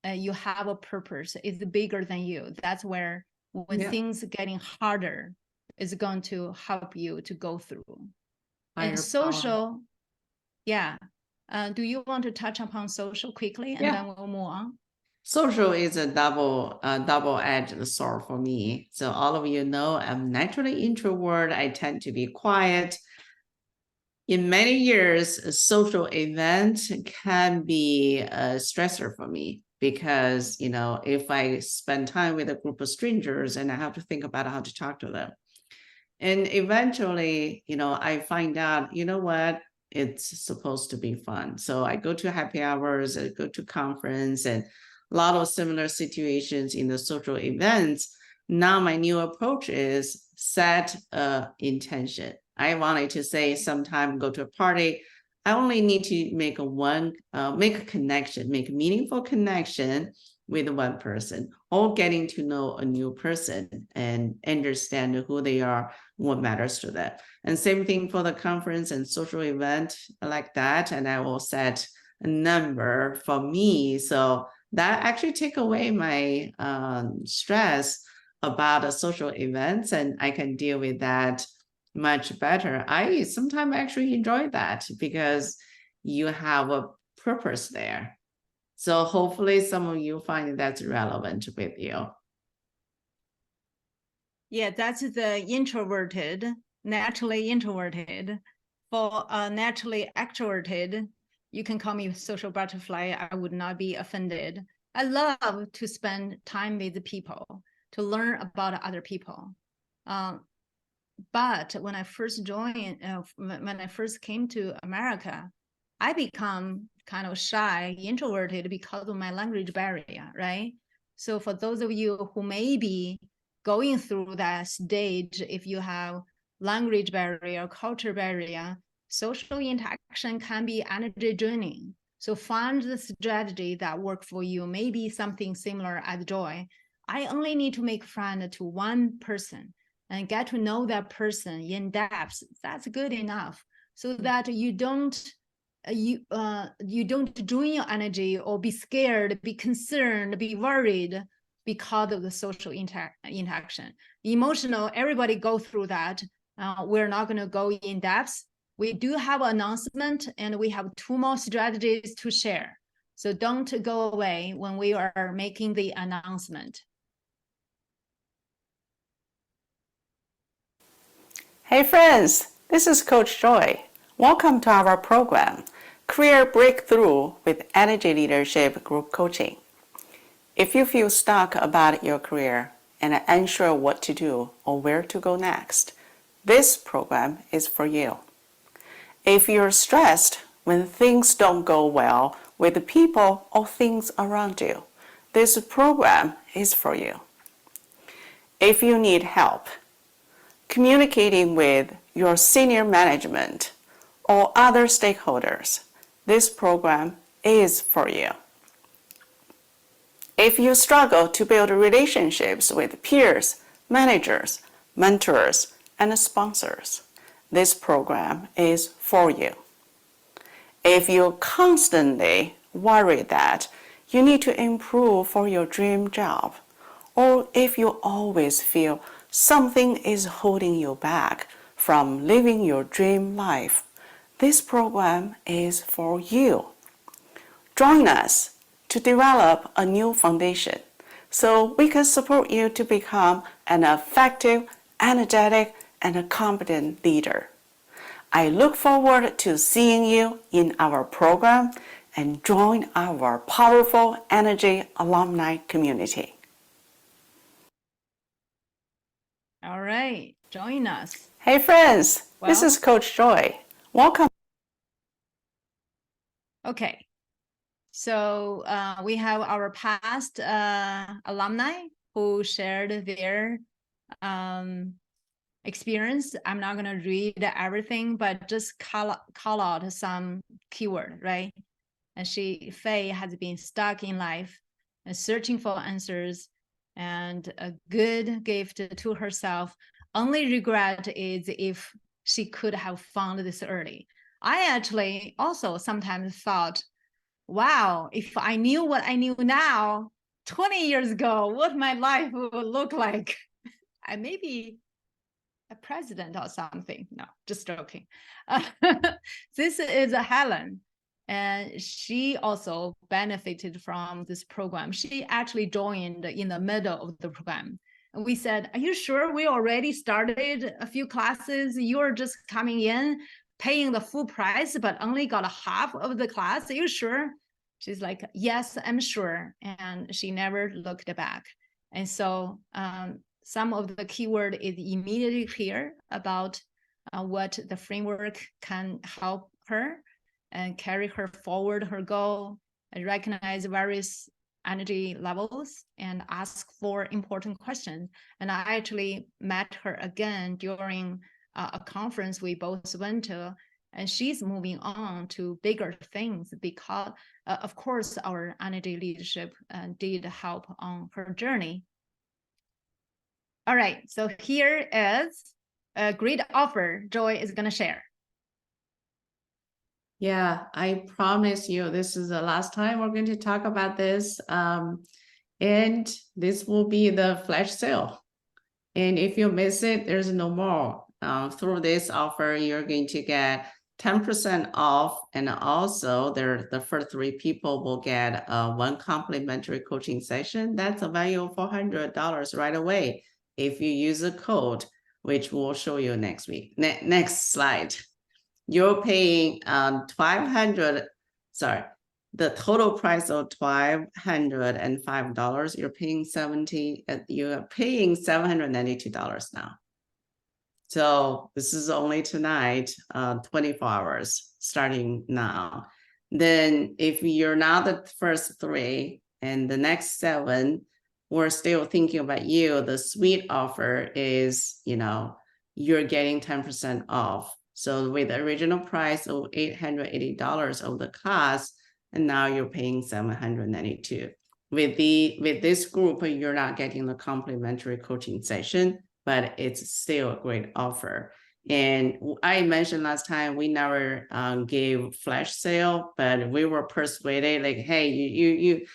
you have a purpose, is bigger than you. That's where when things getting harder, is going to help you to go through. And social, do you want to touch upon social quickly, and then we'll move on? Social is a double-edged sword for me. So all of you know I'm naturally introvert. I tend to be quiet. In many years, a social event can be a stressor for me because, if I spend time with a group of strangers and I have to think about how to talk to them. And eventually, I find out, you know what, it's supposed to be fun. So I go to happy hours, I go to conference, and a lot of similar situations in the social events. Now my new approach is set a intention. I wanted to say sometime go to a party, I only need to make a connection, make a meaningful connection with one person, or getting to know a new person and understand who they are, what matters to them. And same thing for the conference and social event like that. And I will set a number for me. So that actually take away my stress about the social events, and I can deal with that much better. I sometimes actually enjoy that because you have a purpose there. So hopefully some of you find that's relevant with you. Yeah, that's the introverted, naturally introverted. For naturally extroverted, you can call me social butterfly. I would not be offended. I love to spend time with people, to learn about other people. But when I first joined, when I first came to America, I become kind of shy, introverted because of my language barrier, right? So for those of you who may be going through that stage, if you have language barrier, culture barrier, social interaction can be energy draining. So find the strategy that work for you. Maybe something similar as Joy. I only need to make friend to one person and get to know that person in depth. That's good enough, so that you don't drain your energy or be scared, be concerned, be worried because of the social interaction. Emotional, everybody go through that. We're not going to go in depth. We do have an announcement, and we have 2 more strategies to share. So don't go away when we are making the announcement. Hey friends, this is Coach Joy. Welcome to our program, Career Breakthrough with Energy Leadership Group Coaching. If you feel stuck about your career and unsure what to do or where to go next, this program is for you. If you're stressed when things don't go well with the people or things around you, this program is for you. If you need help communicating with your senior management or other stakeholders, this program is for you. If you struggle to build relationships with peers, managers, mentors, and sponsors, this program is for you. If you constantly worry that you need to improve for your dream job, or if you always feel something is holding you back from living your dream life, this program is for you. Join us to develop a new foundation so we can support you to become an effective, energetic, and competent leader. I look forward to seeing you in our program and join our powerful energy alumni community. All right, join us. Hey friends, this Well- is Coach Joy. Welcome. Okay, so we have our past alumni who shared their experience. I'm not going to read everything, but just call out some keyword, right? And Faye has been stuck in life and searching for answers and a good gift to herself. Only regret is if she could have found this early. I actually also sometimes thought, wow, if I knew what I knew now 20 years ago, what my life would look like. I maybe a president or something. No, just joking. This is Helen, and she also benefited from this program. She actually joined in the middle of the program. And we said, are you sure we already started a few classes? You're just coming in, paying the full price, but only got half of the class. Are you sure? She's like, yes, I'm sure. And she never looked back. And so some of the keyword is immediately clear about what the framework can help her and carry her forward her goal, and recognize various energy levels and ask for important questions. And I actually met her again during a conference we both went to, and she's moving on to bigger things because, of course, our energy leadership did help on her journey. All right, so here is a great offer Joy is going to share. Yeah, I promise you, this is the last time we're going to talk about this. And this will be the flash sale. And if you miss it, there's no more. Through this offer, you're going to get 10% off. And also the first 3 people will get 1 complimentary coaching session. That's a value of $400 right away if you use a code, which we'll show you next week. Next slide. You're paying the total price of $1,205. You're paying $792 now. So this is only tonight, 24 hours starting now. Then if you're not the first 3 and the next 7, we're still thinking about you. The sweet offer is, you're getting 10% off. So with the original price of $880 of the cost, and now you're paying $792. With this group, you're not getting the complimentary coaching session, but it's still a great offer. And I mentioned last time we never gave flash sale, but we were persuaded, like, hey,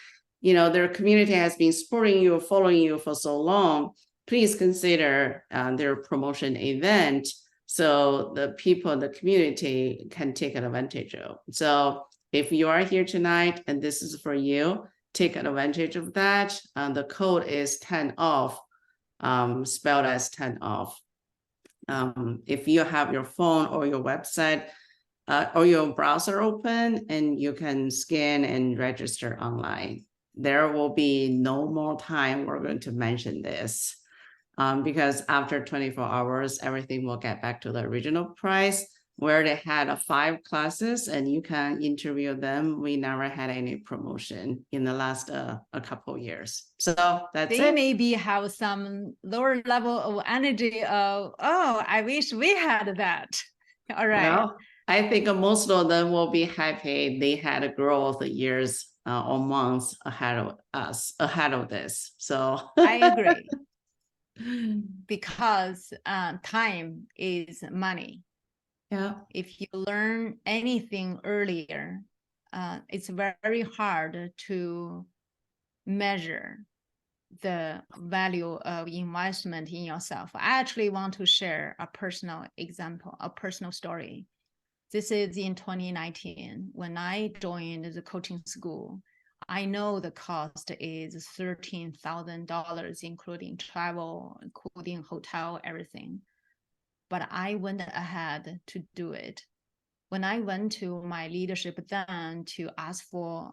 their community has been supporting you, following you for so long. Please consider their promotion event so the people in the community can take advantage of. So if you are here tonight and this is for you, take advantage of that. The code is 10 off, spelled as 10 off. If you have your phone or your website or your browser open, and you can scan and register online. There will be no more time we're going to mention this. Because after 24 hours, everything will get back to the original price where they had 5 classes and you can interview them. We never had any promotion in the last a couple years. So that's they it. Maybe have some lower level of energy of, oh, I wish we had that. All right. Well, I think most of them will be happy they had a growth years or months ahead of us, ahead of this. So I agree. Because time is money. Yeah. If you learn anything earlier, it's very hard to measure the value of investment in yourself. I actually want to share a personal example, a personal story. This is in 2019 when I joined the coaching school. I know the cost is $13,000, including travel, including hotel, everything. But I went ahead to do it. When I went to my leadership then to ask for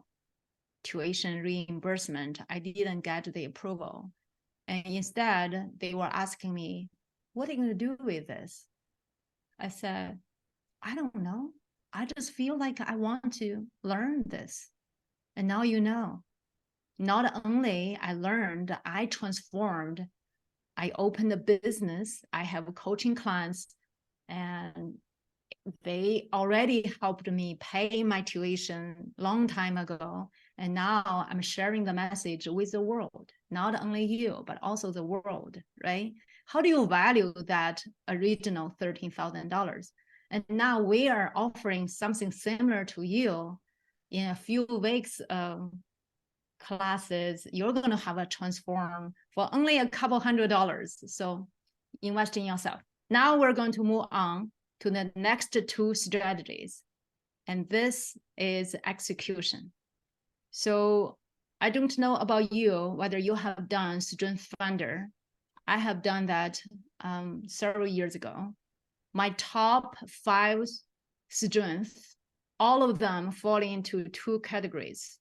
tuition reimbursement, I didn't get the approval. And instead, they were asking me, what are you going to do with this? I said, I don't know. I just feel like I want to learn this. And now you know. Not only I learned, I transformed. I opened a business. I have coaching clients, and they already helped me pay my tuition long time ago. And now I'm sharing the message with the world, not only you, but also the world, right? How do you value that original $13,000? And now we are offering something similar to you in a few weeks classes. You're going to have a transform for only a couple $100. So invest in yourself. Now we're going to move on to the next 2 strategies. And this is execution. So I don't know about you, whether you have done Student Finder. I have done that several years ago. My top 5 students, all of them fall into 2 categories: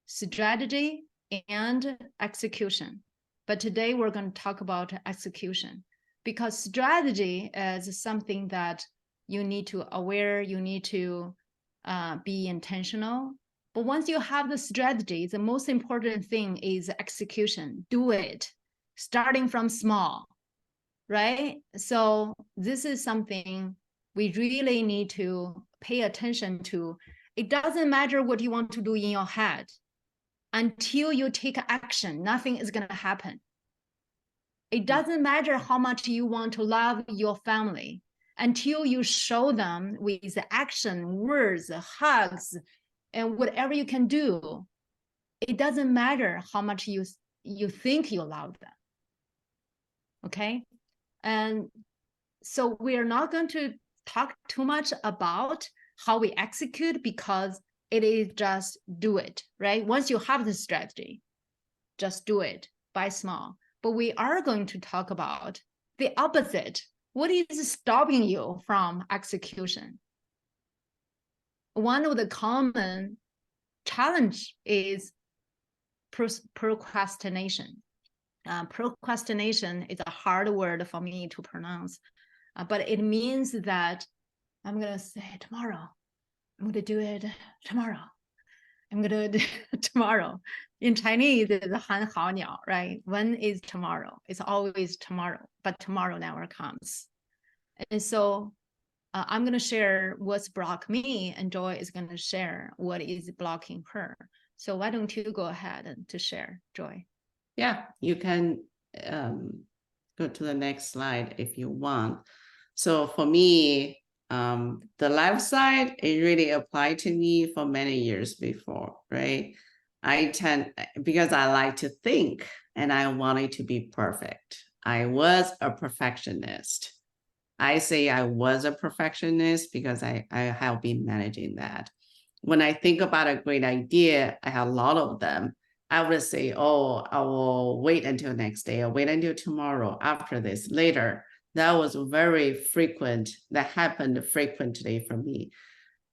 strategy and execution. But today we're going to talk about execution, because strategy is something that you need to aware, you need to be intentional. But once you have the strategy, the most important thing is execution. Do it, starting from small, right? So this is something we really need to pay attention to. It doesn't matter what you want to do in your head. Until you take action, nothing is going to happen. It doesn't matter how much you want to love your family. Until you show them with action, words, hugs, and whatever you can do, it doesn't matter how much you think you love them. Okay? And so we're not going to talk too much about how we execute, because it is just do it, right? Once you have the strategy, just do it by small. But we are going to talk about the opposite. What is stopping you from execution? One of the common challenge is procrastination. Procrastination is a hard word for me to pronounce, but it means that I'm going to say tomorrow. I'm going to do it tomorrow. I'm going to do it tomorrow. In Chinese, it's 寒号鸟, right? When is tomorrow? It's always tomorrow, but tomorrow never comes. And so I'm going to share what's blocked me, and Joy is going to share what is blocking her. So why don't you go ahead to share, Joy? Yeah, you can go to the next slide if you want. So for me, the left side, it really applied to me for many years before, right? Because I like to think and I wanted to be perfect. I was a perfectionist. I say I was a perfectionist because I have been managing that. When I think about a great idea, I have a lot of them. I would say, oh, I will wait until next day, I'll wait until tomorrow, after this, later. That was very frequent. That happened frequently for me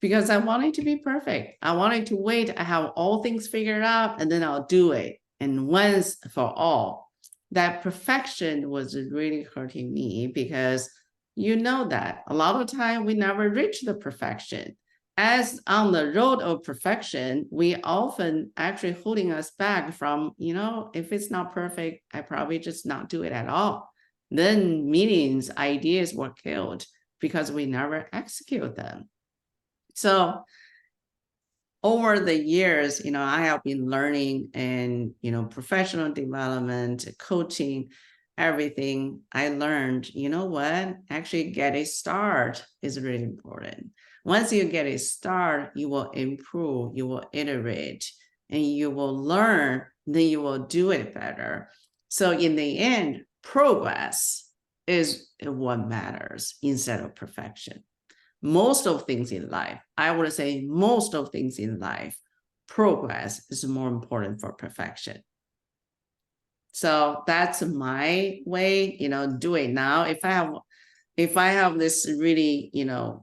because I wanted to be perfect. I wanted to wait. I have all things figured out and then I'll do it. And once for all, that perfection was really hurting me because you know that a lot of time we never reach the perfection. As on the road of perfection, we often actually holding us back from, if it's not perfect, I probably just not do it at all. Then meetings, ideas were killed because we never execute them. So over the years, I have been learning and, professional development, coaching, everything I learned, actually get a start is really important. Once you get a start, you will improve, you will iterate, and you will learn, then you will do it better. So in the end, progress is what matters instead of perfection. Most of things in life, I would say most of things in life, progress is more important for perfection. So that's my way, do it now. If I have this really,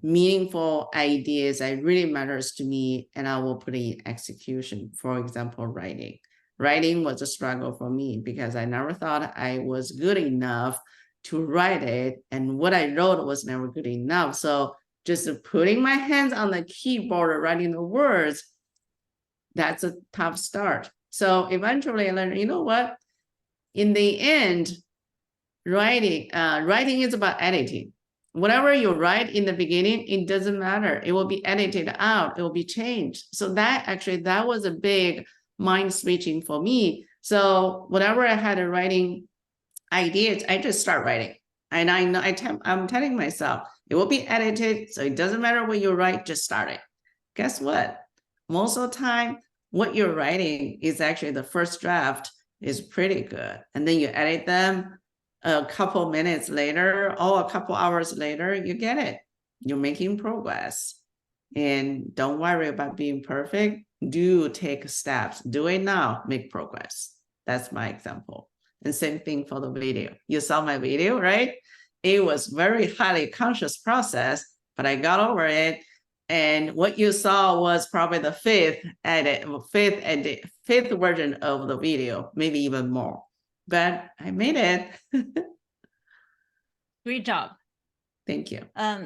meaningful ideas that really matters to me, and I will put it in execution. For example, writing. Writing was a struggle for me because I never thought I was good enough to write it. And what I wrote was never good enough. So just putting my hands on the keyboard, writing the words, that's a tough start. So eventually I learned, what? In the end, writing is about editing. Whatever you write in the beginning, it doesn't matter. It will be edited out. It will be changed. So that was a big mind switching for me. So whenever I had a writing ideas, I just start writing. And I know I'm telling myself, it will be edited. So it doesn't matter what you write, just start it. Guess what? Most of the time, what you're writing is actually the first draft is pretty good. And then you edit them a couple minutes later or a couple hours later, you get it. You're making progress. And don't worry about being perfect. Do take steps. Do it now. Make progress. That's my example. And same thing for the video. You saw my video, right? It was very highly conscious process, but I got over it. And what you saw was probably the fifth version of the video, maybe even more. But I made it. Great job. Thank you.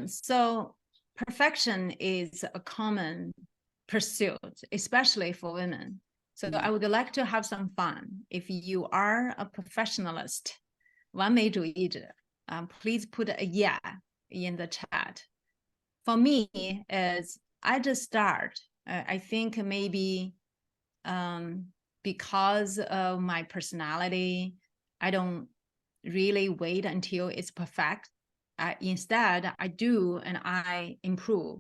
So perfection is a common pursuit, especially for women. So I would like to have some fun. If you are a professionalist, 完美主义者, please put a yeah in the chat. For me, is I just start. I think maybe because of my personality, I don't really wait until it's perfect. Instead, I do and I improve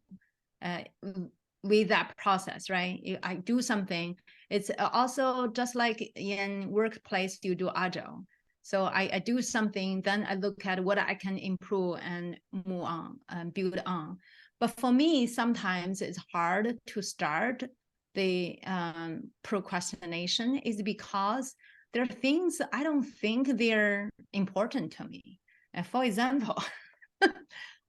with that process, right? I do something. It's also just like in workplace, you do agile. So I do something, then I look at what I can improve and move on and build on. But for me, sometimes it's hard to start the procrastination is because there are things I don't think they're important to me. For example,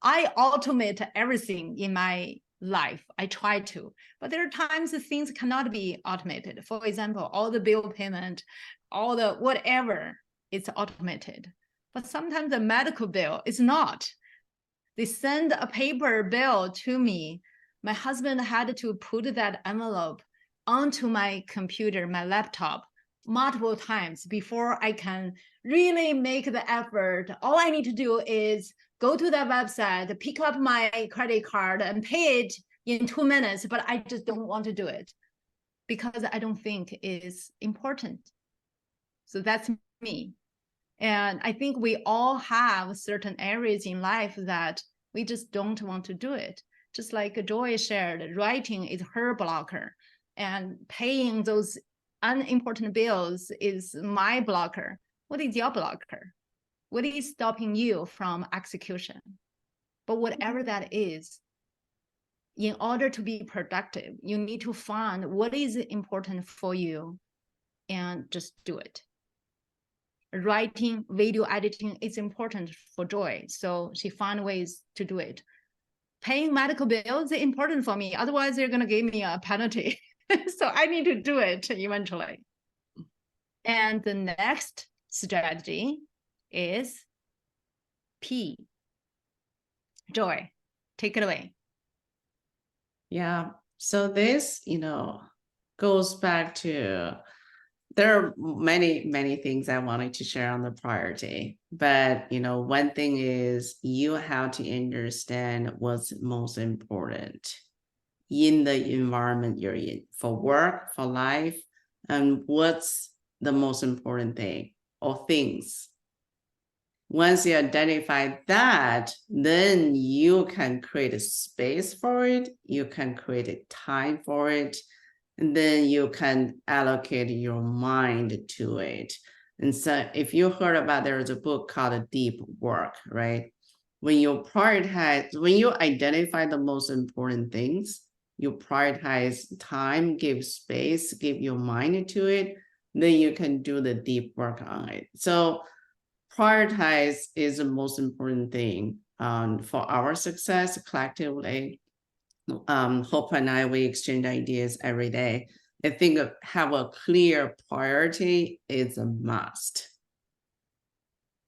I automate everything in my life. I try to, but there are times things cannot be automated. For example, all the bill payment, all the whatever, it's automated. But sometimes the medical bill is not. They send a paper bill to me. My husband had to put that envelope onto my computer, my laptop, multiple times before I can really make the effort. All I need to do is go to that website, pick up my credit card and pay it in 2 minutes, but I just don't want to do it because I don't think it's important. So that's me. And I think we all have certain areas in life that we just don't want to do it. Just like Joy shared, writing is her blocker and paying those unimportant bills is my blocker. What is your blocker? What is stopping you from execution? But whatever that is, in order to be productive, you need to find what is important for you and just do it. Writing, video editing is important for Joy, so she found ways to do it. Paying medical bills is important for me, otherwise they're going to give me a penalty. So I need to do it eventually. And the next strategy is P. Joy, take it away. Yeah, so this, goes back to, there are many things I wanted to share on the priority, but one thing is you have to understand what's most important in the environment you're in, for work, for life, and what's the most important thing or things. Once you identify that, then you can create a space for it, you can create a time for it, and then you can allocate your mind to it. And so if you heard about, there's a book called Deep Work, right? When you prioritize, when you identify the most important things, you prioritize time, give space, give your mind to it, then you can do the deep work on it. So prioritize is the most important thing for our success collectively. Hope and I, we exchange ideas every day. I think have a clear priority is a must.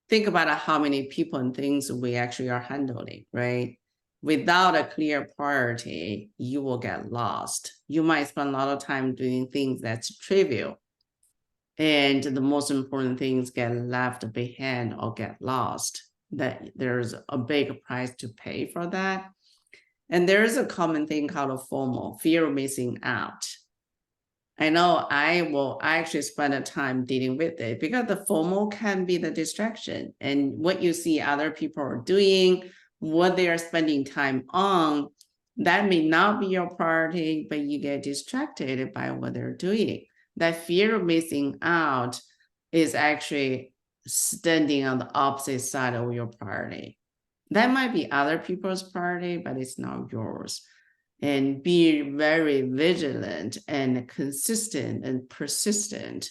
Think about how many people and things we actually are handling, right? Without a clear priority, you will get lost. You might spend a lot of time doing things that's trivial, and the most important things get left behind or get lost. That there's a big price to pay for that. And there is a common thing called a FOMO, fear of missing out. I know I actually spend a time dealing with it because the FOMO can be the distraction, and what you see other people are doing, what they are spending time on, that may not be your priority, but you get distracted by what they're doing. That fear of missing out is actually standing on the opposite side of your priority. That might be other people's priority, but it's not yours. And be very vigilant and consistent and persistent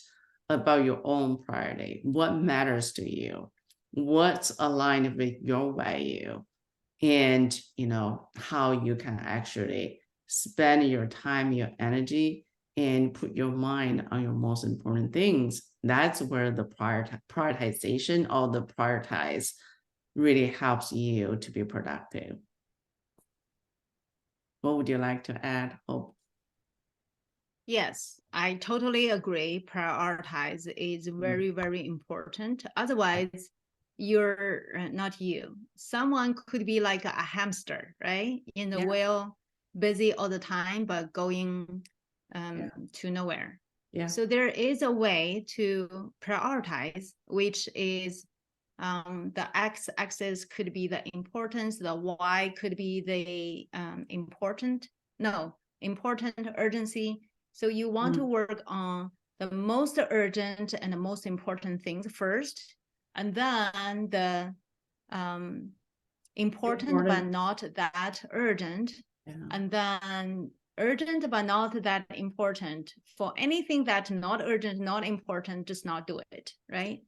about your own priority. What matters to you? What's aligned with your value? And how you can actually spend your time, your energy, and put your mind on your most important things. That's where the prioritization or the prioritize really helps you to be productive. What would you like to add, Hope? Yes, I totally agree. Prioritize is very, very important. Otherwise, you're not you. Someone could be like a hamster, right? In the Yeah. wheel, busy all the time, but going to nowhere. Yeah. So there is a way to prioritize, which is the x-axis could be the importance, the y could be the important urgency. So you want to work on the most urgent and the most important things first, and then the important but not that urgent, and then urgent but not that important. For anything that's not urgent, not important, just not do it, right?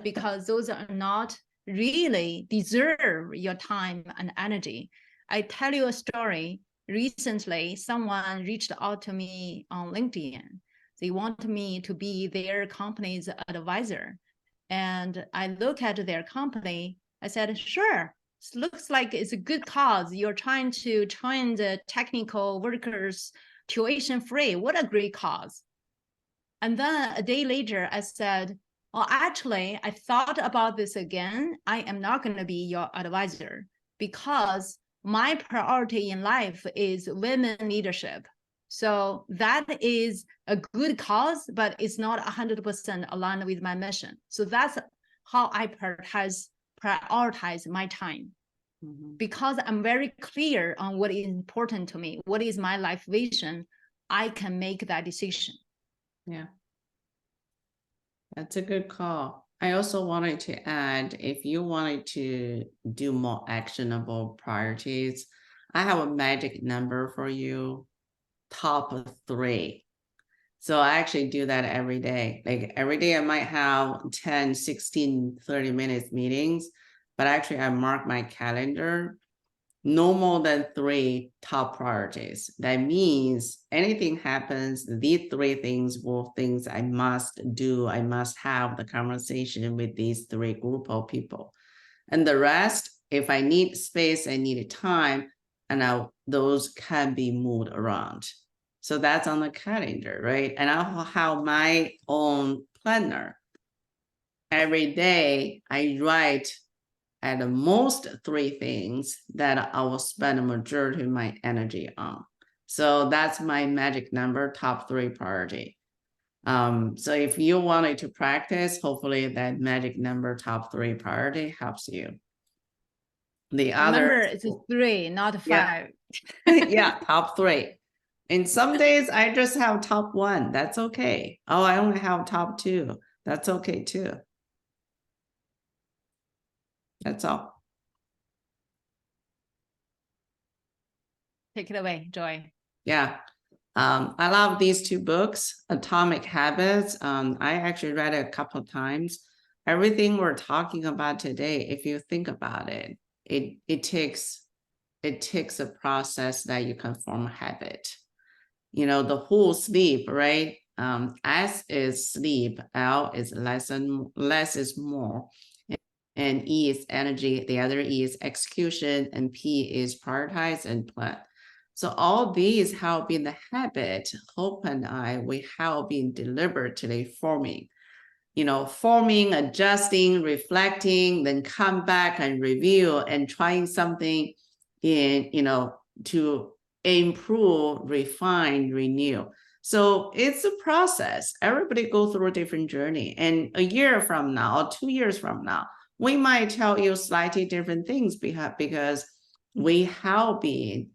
Because those are not really deserve your time and energy. I tell you a story. Recently, someone reached out to me on LinkedIn. They want me to be their company's advisor. And I look at their company. I said, sure, looks like it's a good cause. You're trying to train the technical workers tuition free. What a great cause. And then a day later, I said, well, actually, I thought about this again. I am not going to be your advisor because my priority in life is women leadership. So that is a good cause, but it's not 100% aligned with my mission. So that's how I prioritize my time. Because I'm very clear on what is important to me, what is my life vision, I can make that decision. Yeah. That's a good call. I also wanted to add, if you wanted to do more actionable priorities, I have a magic number for you, top 3. So I actually do that every day. Like every day I might have 10, 16, 30 minutes meetings, but actually I mark my calendar no more than 3 top priorities. That means anything happens, these 3 things were things I must do. I must have the conversation with these 3 group of people. And the rest, if I need space, I need time, and those can be moved around. So that's on the calendar, right? And I'll have my own planner. Every day I write at the most 3 things that I will spend a majority of my energy on. So that's my magic number, top 3 priority. So if you wanted to practice, hopefully that magic number, top 3 priority helps you. The other, remember, it's 3, not 5. yeah, top 3. And some days I just have top 1. That's okay. Oh, I only have top 2. That's okay too. That's all. Take it away, Joy. Yeah. I love these 2 books, Atomic Habits. I actually read it a couple of times. Everything we're talking about today, if you think about it, it takes a process that you can form a habit. You know, the whole sleep, right? S is sleep, L is less is more, and E is energy. The other E is execution, and P is prioritize and plan. So all these have been the habit, Hope and we have been deliberately forming, forming, adjusting, reflecting, then come back and review and trying something to improve, refine, renew. So it's a process. Everybody goes through a different journey. And a year from now, 2 years from now, we might tell you slightly different things because we have been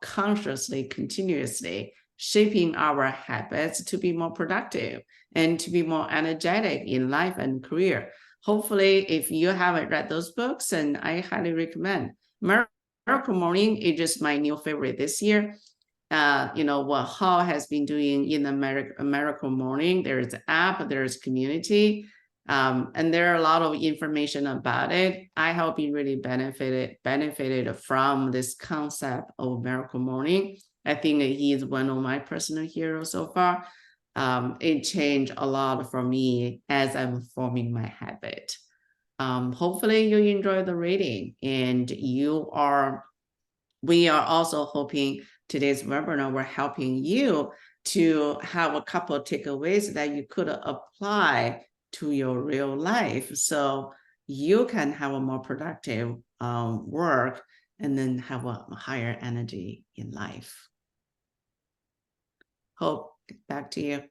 consciously, continuously shaping our habits to be more productive and to be more energetic in life and career. Hopefully, if you haven't read those books, and I highly recommend. Miracle Morning is just my new favorite this year. What Hall has been doing in the Miracle Morning, there's an app, there's community. And there are a lot of information about it. I have been really benefited from this concept of Miracle Morning. I think he is one of my personal heroes so far. It changed a lot for me as I'm forming my habit. hopefully you enjoy the reading, and we are also hoping today's webinar we're helping you to have a couple of takeaways that you could apply to your real life, so you can have a more productive work and then have a higher energy in life. Hope, back to you.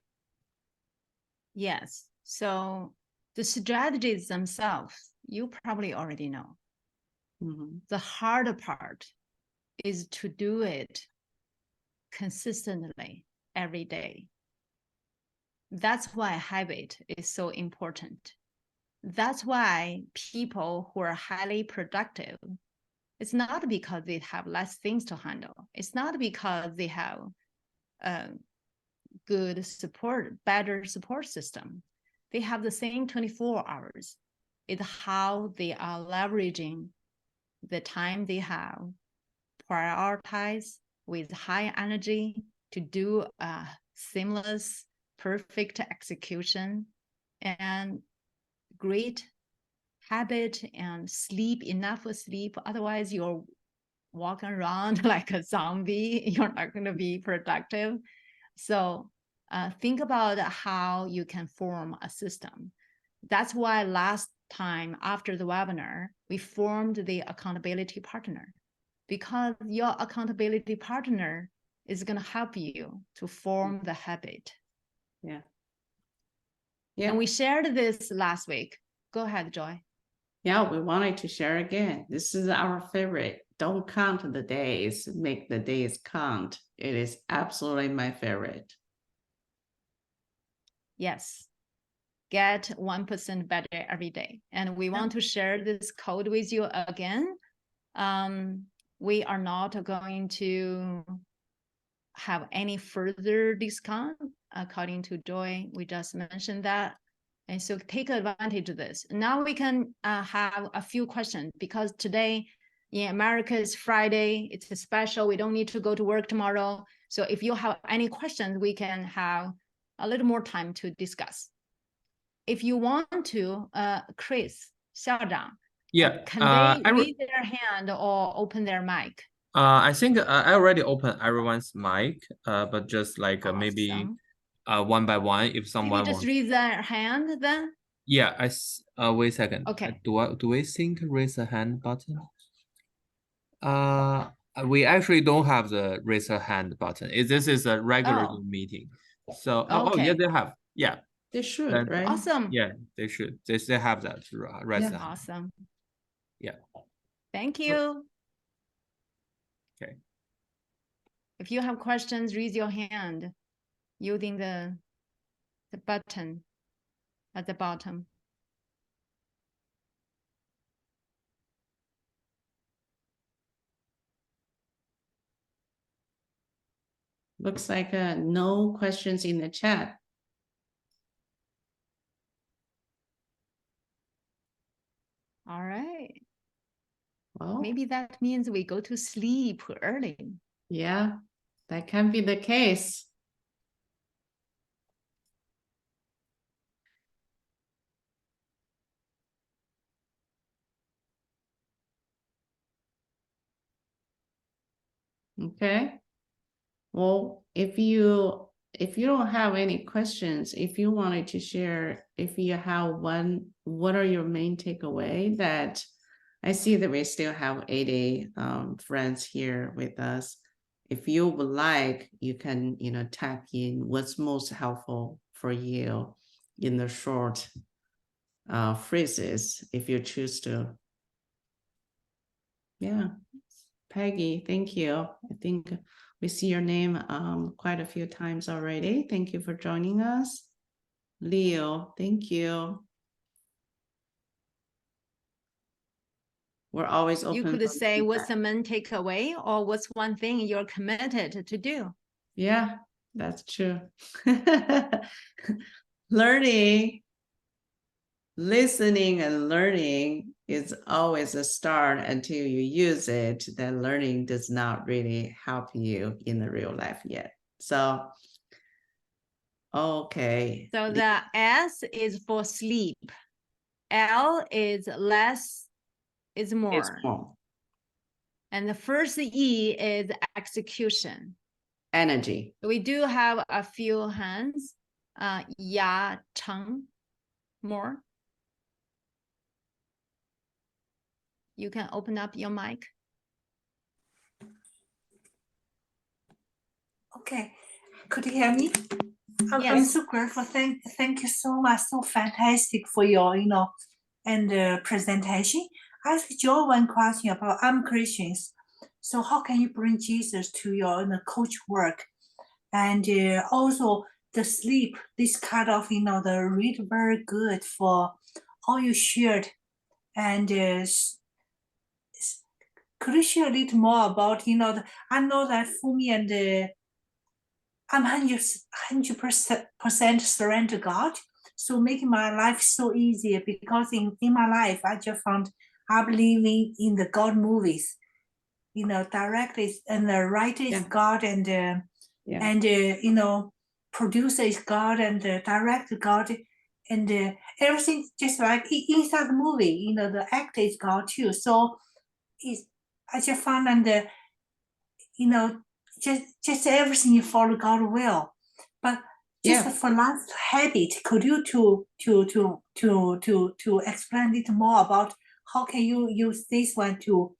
Yes. So the strategies themselves, you probably already know. Mhm. The harder part is to do it consistently every day. That's why habit is so important. That's why people who are highly productive, it's not because they have less things to handle. It's not because they have a good support, better support system. They have the same 24 hours. It's how they are leveraging the time they have, prioritize with high energy to do a seamless, perfect execution, and great habit and sleep, enough sleep. Otherwise, you're walking around like a zombie. You're not going to be productive. So think about how you can form a system. That's why last time after the webinar, we formed the accountability partner, because your accountability partner is going to help you to form the habit. Yeah. And we shared this last week. Go ahead, Joy. Yeah, we wanted to share again. This is our favorite. Don't count the days, make the days count. It is absolutely my favorite. Yes. Get 1% better every day. And we want to share this code with you again. We are not going to have any further discount according to Joy. We just mentioned that. And so take advantage of this. Now we can have a few questions, because today in America is Friday. It's a special. We don't need to go to work tomorrow. So if you have any questions, we can have a little more time to discuss. If you want to, Chris, Xiaozhang, Yeah. can they raise their hand or open their mic? I think I already opened everyone's mic, but just like Awesome. maybe one by one, if someone Maybe just wants. raise their hand then. Yeah, wait a second. Okay. Do we think raise a hand button? We actually don't have the raise a hand button. This is a regular Zoom meeting. So oh yeah, Okay. they have. Yeah. They should, right? Awesome. Yeah, they should. They have that raise a hand. Awesome. Yeah. Thank you. Okay. If you have questions, raise your hand using the button at the bottom. Looks like no questions in the chat. All right. Well, maybe that means we go to sleep early. yeah, that can be the case. Okay. Well, if you don't have any questions, if you wanted to share, if you have one, what are your main takeaway? That I see that we still have 80 friends here with us. If you would like, you can, tap in what's most helpful for you in the short phrases, if you choose to. Yeah, Peggy, thank you. I think we see your name quite a few times already. Thank you for joining us. Leo, thank you. We're always open. You could say what's the main takeaway, or what's one thing you're committed to do. Yeah, that's true. Learning, listening and learning is always a start until you use it. Then learning does not really help you in the real life yet. So, okay. So the S is for sleep. L is less is It's more. more. And the first E is execution. Energy. We do have a few hands. Ya Cheng, more. You can open up your mic. Okay, could you hear me? I'm Yes. so grateful. Thank you so much. So fantastic for your, and presentation. I asked Joe one question about I'm Christians. So how can you bring Jesus to your coach work? And also the sleep, this kind of, the read very good for all you shared. And could you share a little more about, I know that for me and I'm 100% surrender God. So making my life so easy because in my life, I just found I'm believing in the God movies, directly and the writer is God and, producer is God and director God and everything just like inside the movie, the actor is God too. So I just found and, just everything you follow God will. But just for last habit, could you to explain a little more about how can you use this one to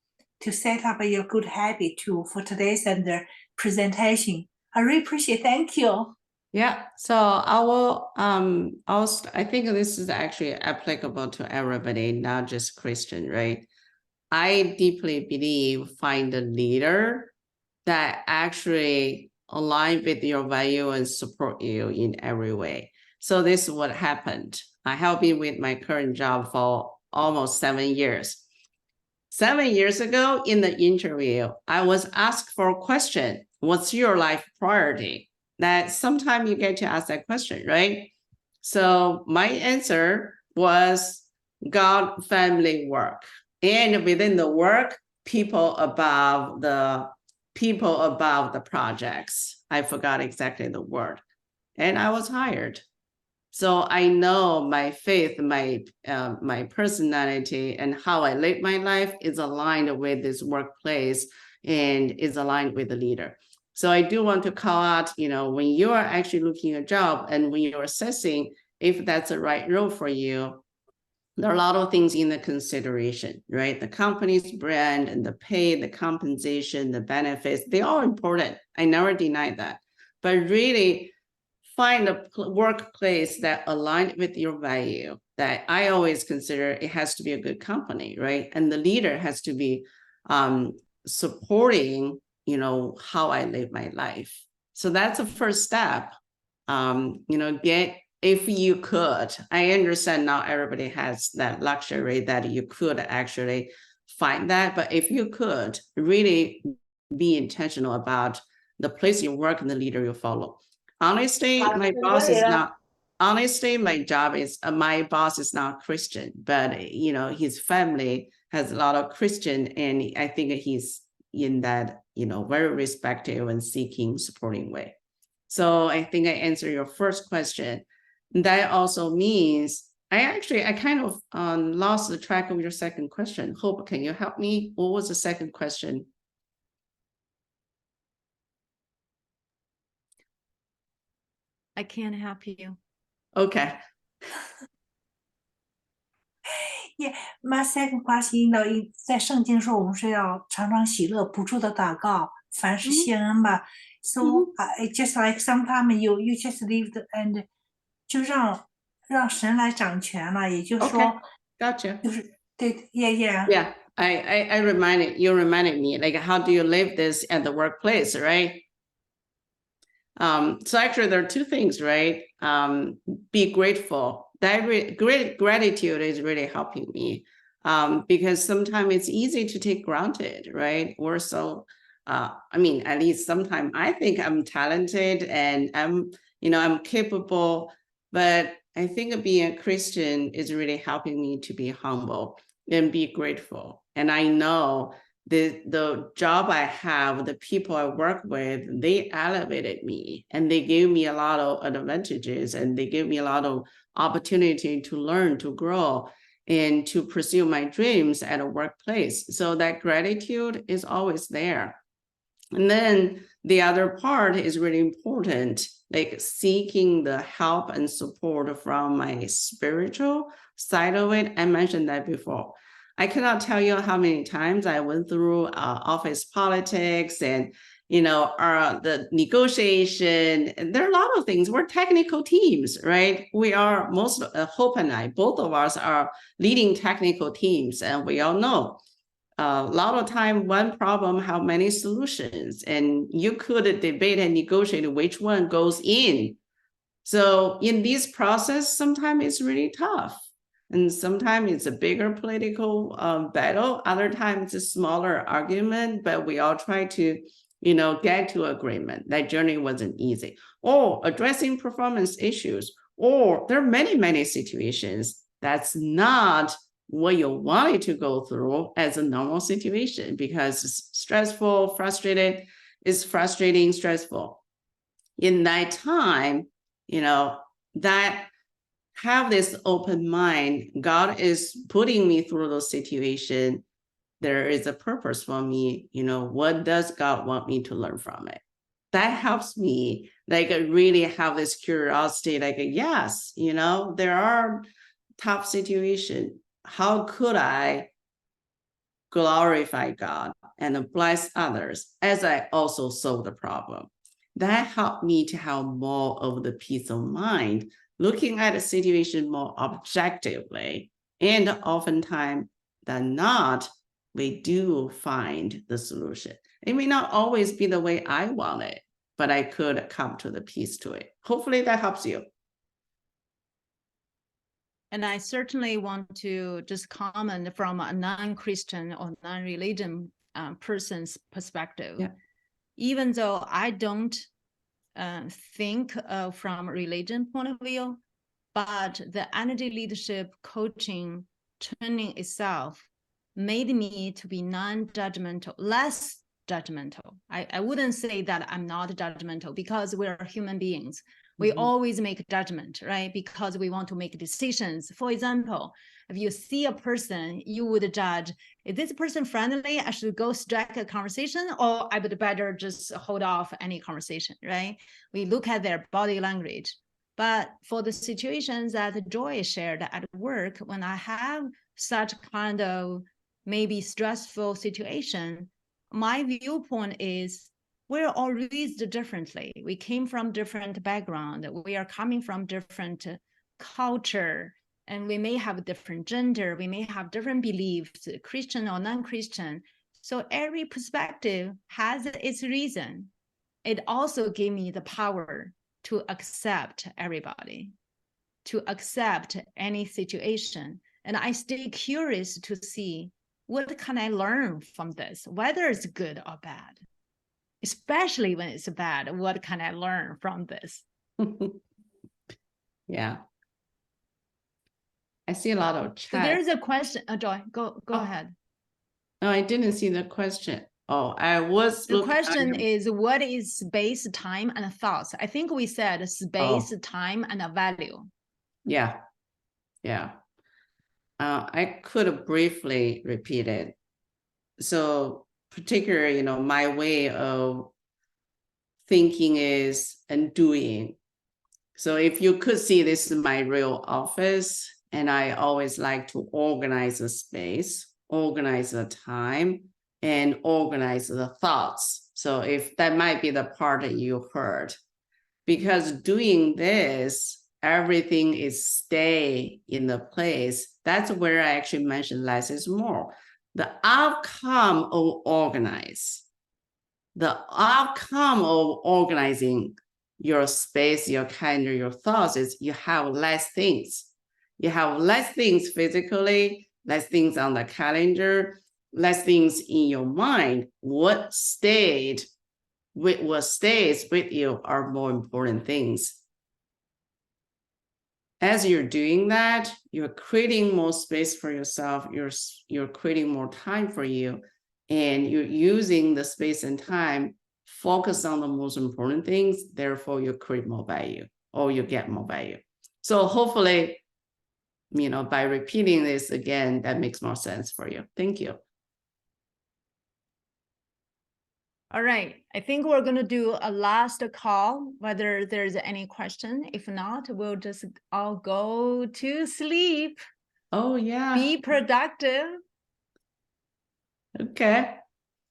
set up your good habit for today's and the presentation? I really appreciate. Thank you. Yeah, so I will I think this is actually applicable to everybody, not just Christian, right? I deeply believe find a leader that actually align with your value and support you in every way. So this is what happened. I have been with my current job for almost 7 years. 7 years ago in the interview, I was asked for a question, what's your life priority? That sometimes you get to ask that question, right? So my answer was God, family, work. And within the work, people above the projects. I forgot exactly the word. And I was hired. So I know my faith, my personality, and how I live my life is aligned with this workplace and is aligned with the leader. So I do want to call out, when you are actually looking at a job and when you're assessing if that's the right role for you, there are a lot of things in the consideration, right? The company's brand and the pay, the compensation, the benefits, they're all important. I never deny that. But really find a workplace that aligned with your value, that I always consider it has to be a good company, right? And the leader has to be supporting, how I live my life. So that's the first step. If you could, I understand not everybody has that luxury that you could actually find that, but if you could really be intentional about the place you work and the leader you follow. Honestly, my boss is not, my boss is not Christian, but his family has a lot of Christian, and I think he's in that, very respectful and seeking, supporting way. So I think I answered your first question. That also means I kind of lost the track of your second question. Hope, can you help me? What was the second question? I can't help you. Okay. Yeah, my second question, 在圣经说我们是要常常喜乐，不住的祷告，凡事谢恩吧。So just like sometimes you just leave and 就让神来掌权了，也就是说 Gotcha. 就是对 yeah. Yeah, I you reminded me, like, how do you live this at the workplace, right? So actually there are two things, right? Be grateful. That great gratitude is really helping me, because sometimes it's easy to take granted, right? We're so, at least sometimes I think I'm talented and I'm capable, but I think being a Christian is really helping me to be humble and be grateful. And I know the job I have, the people I work with, they elevated me and they gave me a lot of advantages and they gave me a lot of opportunity to learn, to grow. and to pursue my dreams at a workplace. So that gratitude is always there. And then the other part is really important, like seeking the help and support from my spiritual side of it. I mentioned that before. I cannot tell you how many times I went through office politics and the negotiation. And there are a lot of things. We're technical teams, right? We are Hope and I, both of us are leading technical teams, and we all know a lot of time, one problem have many solutions, and you could debate and negotiate which one goes in. So in this process, sometimes it's really tough. And sometimes it's a bigger political battle. Other times it's a smaller argument, but we all try to, get to agreement. That journey wasn't easy. Or addressing performance issues, or there are many, many situations that's not what you wanted to go through as a normal situation because it's stressful, frustrated, it's frustrating, stressful. In that time, that have this open mind, God is putting me through those situations. There is a purpose for me. What does God want me to learn from it? That helps me really have this curiosity, yes, there are tough situations. How could I glorify God and bless others as I also solve the problem? That helped me to have more of the peace of mind, looking at a situation more objectively. And oftentimes than not, we do find the solution. It may not always be the way I want it, but I could come to the peace to it. Hopefully that helps you. And I certainly want to just comment from a non-Christian or non-religion person's perspective. Yeah. Even though I don't think from a religion point of view, but the energy leadership coaching training itself made me to be non-judgmental, less judgmental. I wouldn't say that I'm not judgmental because we're human beings. We always make judgment, right? Because we want to make decisions. For example, if you see a person, you would judge, is this person friendly? I should go strike a conversation, or I would better just hold off any conversation, right? We look at their body language. But for the situations that Joy shared at work, when I have such kind of maybe stressful situation, my viewpoint is we're all raised differently. We came from different background. We are coming from different culture, and we may have different gender. We may have different beliefs, Christian or non-Christian. So every perspective has its reason. It also gave me the power to accept everybody, to accept any situation. And I stay curious to see what can I learn from this, whether it's good or bad. Especially when it's bad, what can I learn from this? Yeah. I see a lot of chat. So there's a question. Joy, go ahead. No, I didn't see the question. Oh, I was. The question is, what is space, time, and thoughts? I think we said space, time, and a value. Yeah. Yeah. I could briefly repeat it. So particularly, my way of thinking is and doing. So if you could see, this is my real office, and I always like to organize the space, organize the time, and organize the thoughts. So if that might be the part that you heard, because doing this, everything is stay in the place. That's where I actually mentioned less is more. The outcome of organizing your space, your calendar, your thoughts is you have less things. You have less things physically, less things on the calendar, less things in your mind. What stays with you are more important things. As you're doing that, you're creating more space for yourself, you're creating more time for you, and you're using the space and time, focus on the most important things, therefore you create more value or you get more value. So hopefully by repeating this again, that makes more sense for you. Thank you. All right, I think we're going to do a last call, whether there's any question. If not, we'll just all go to sleep. Oh, yeah. Be productive. Okay.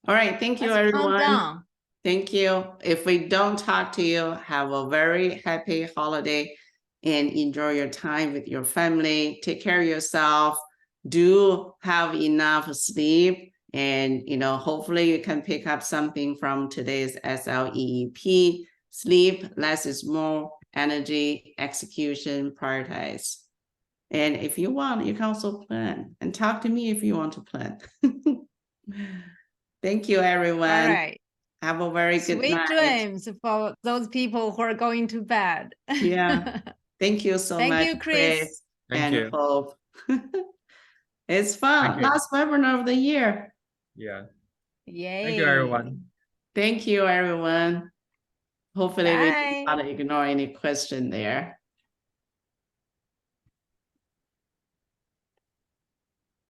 All right. Thank you, Let's count everyone. down. Thank you. If we don't talk to you, have a very happy holiday and enjoy your time with your family. Take care of yourself. Do have enough sleep. And, hopefully you can pick up something from today's S.L.E.E.P. Sleep, less is more, energy, execution, prioritize. And if you want, you can also plan and talk to me if you want to plan. Thank you, everyone. All right. Have a very good Sweet night. dreams for those people who are going to bed. Yeah. Thank you so Thank much, you, Chris. Thank and you. Hope. It's fun. Thank you. Last webinar of the year. Yeah. Yay. Thank you, everyone. Thank you, everyone. Hopefully we Bye. did not ignore any question there.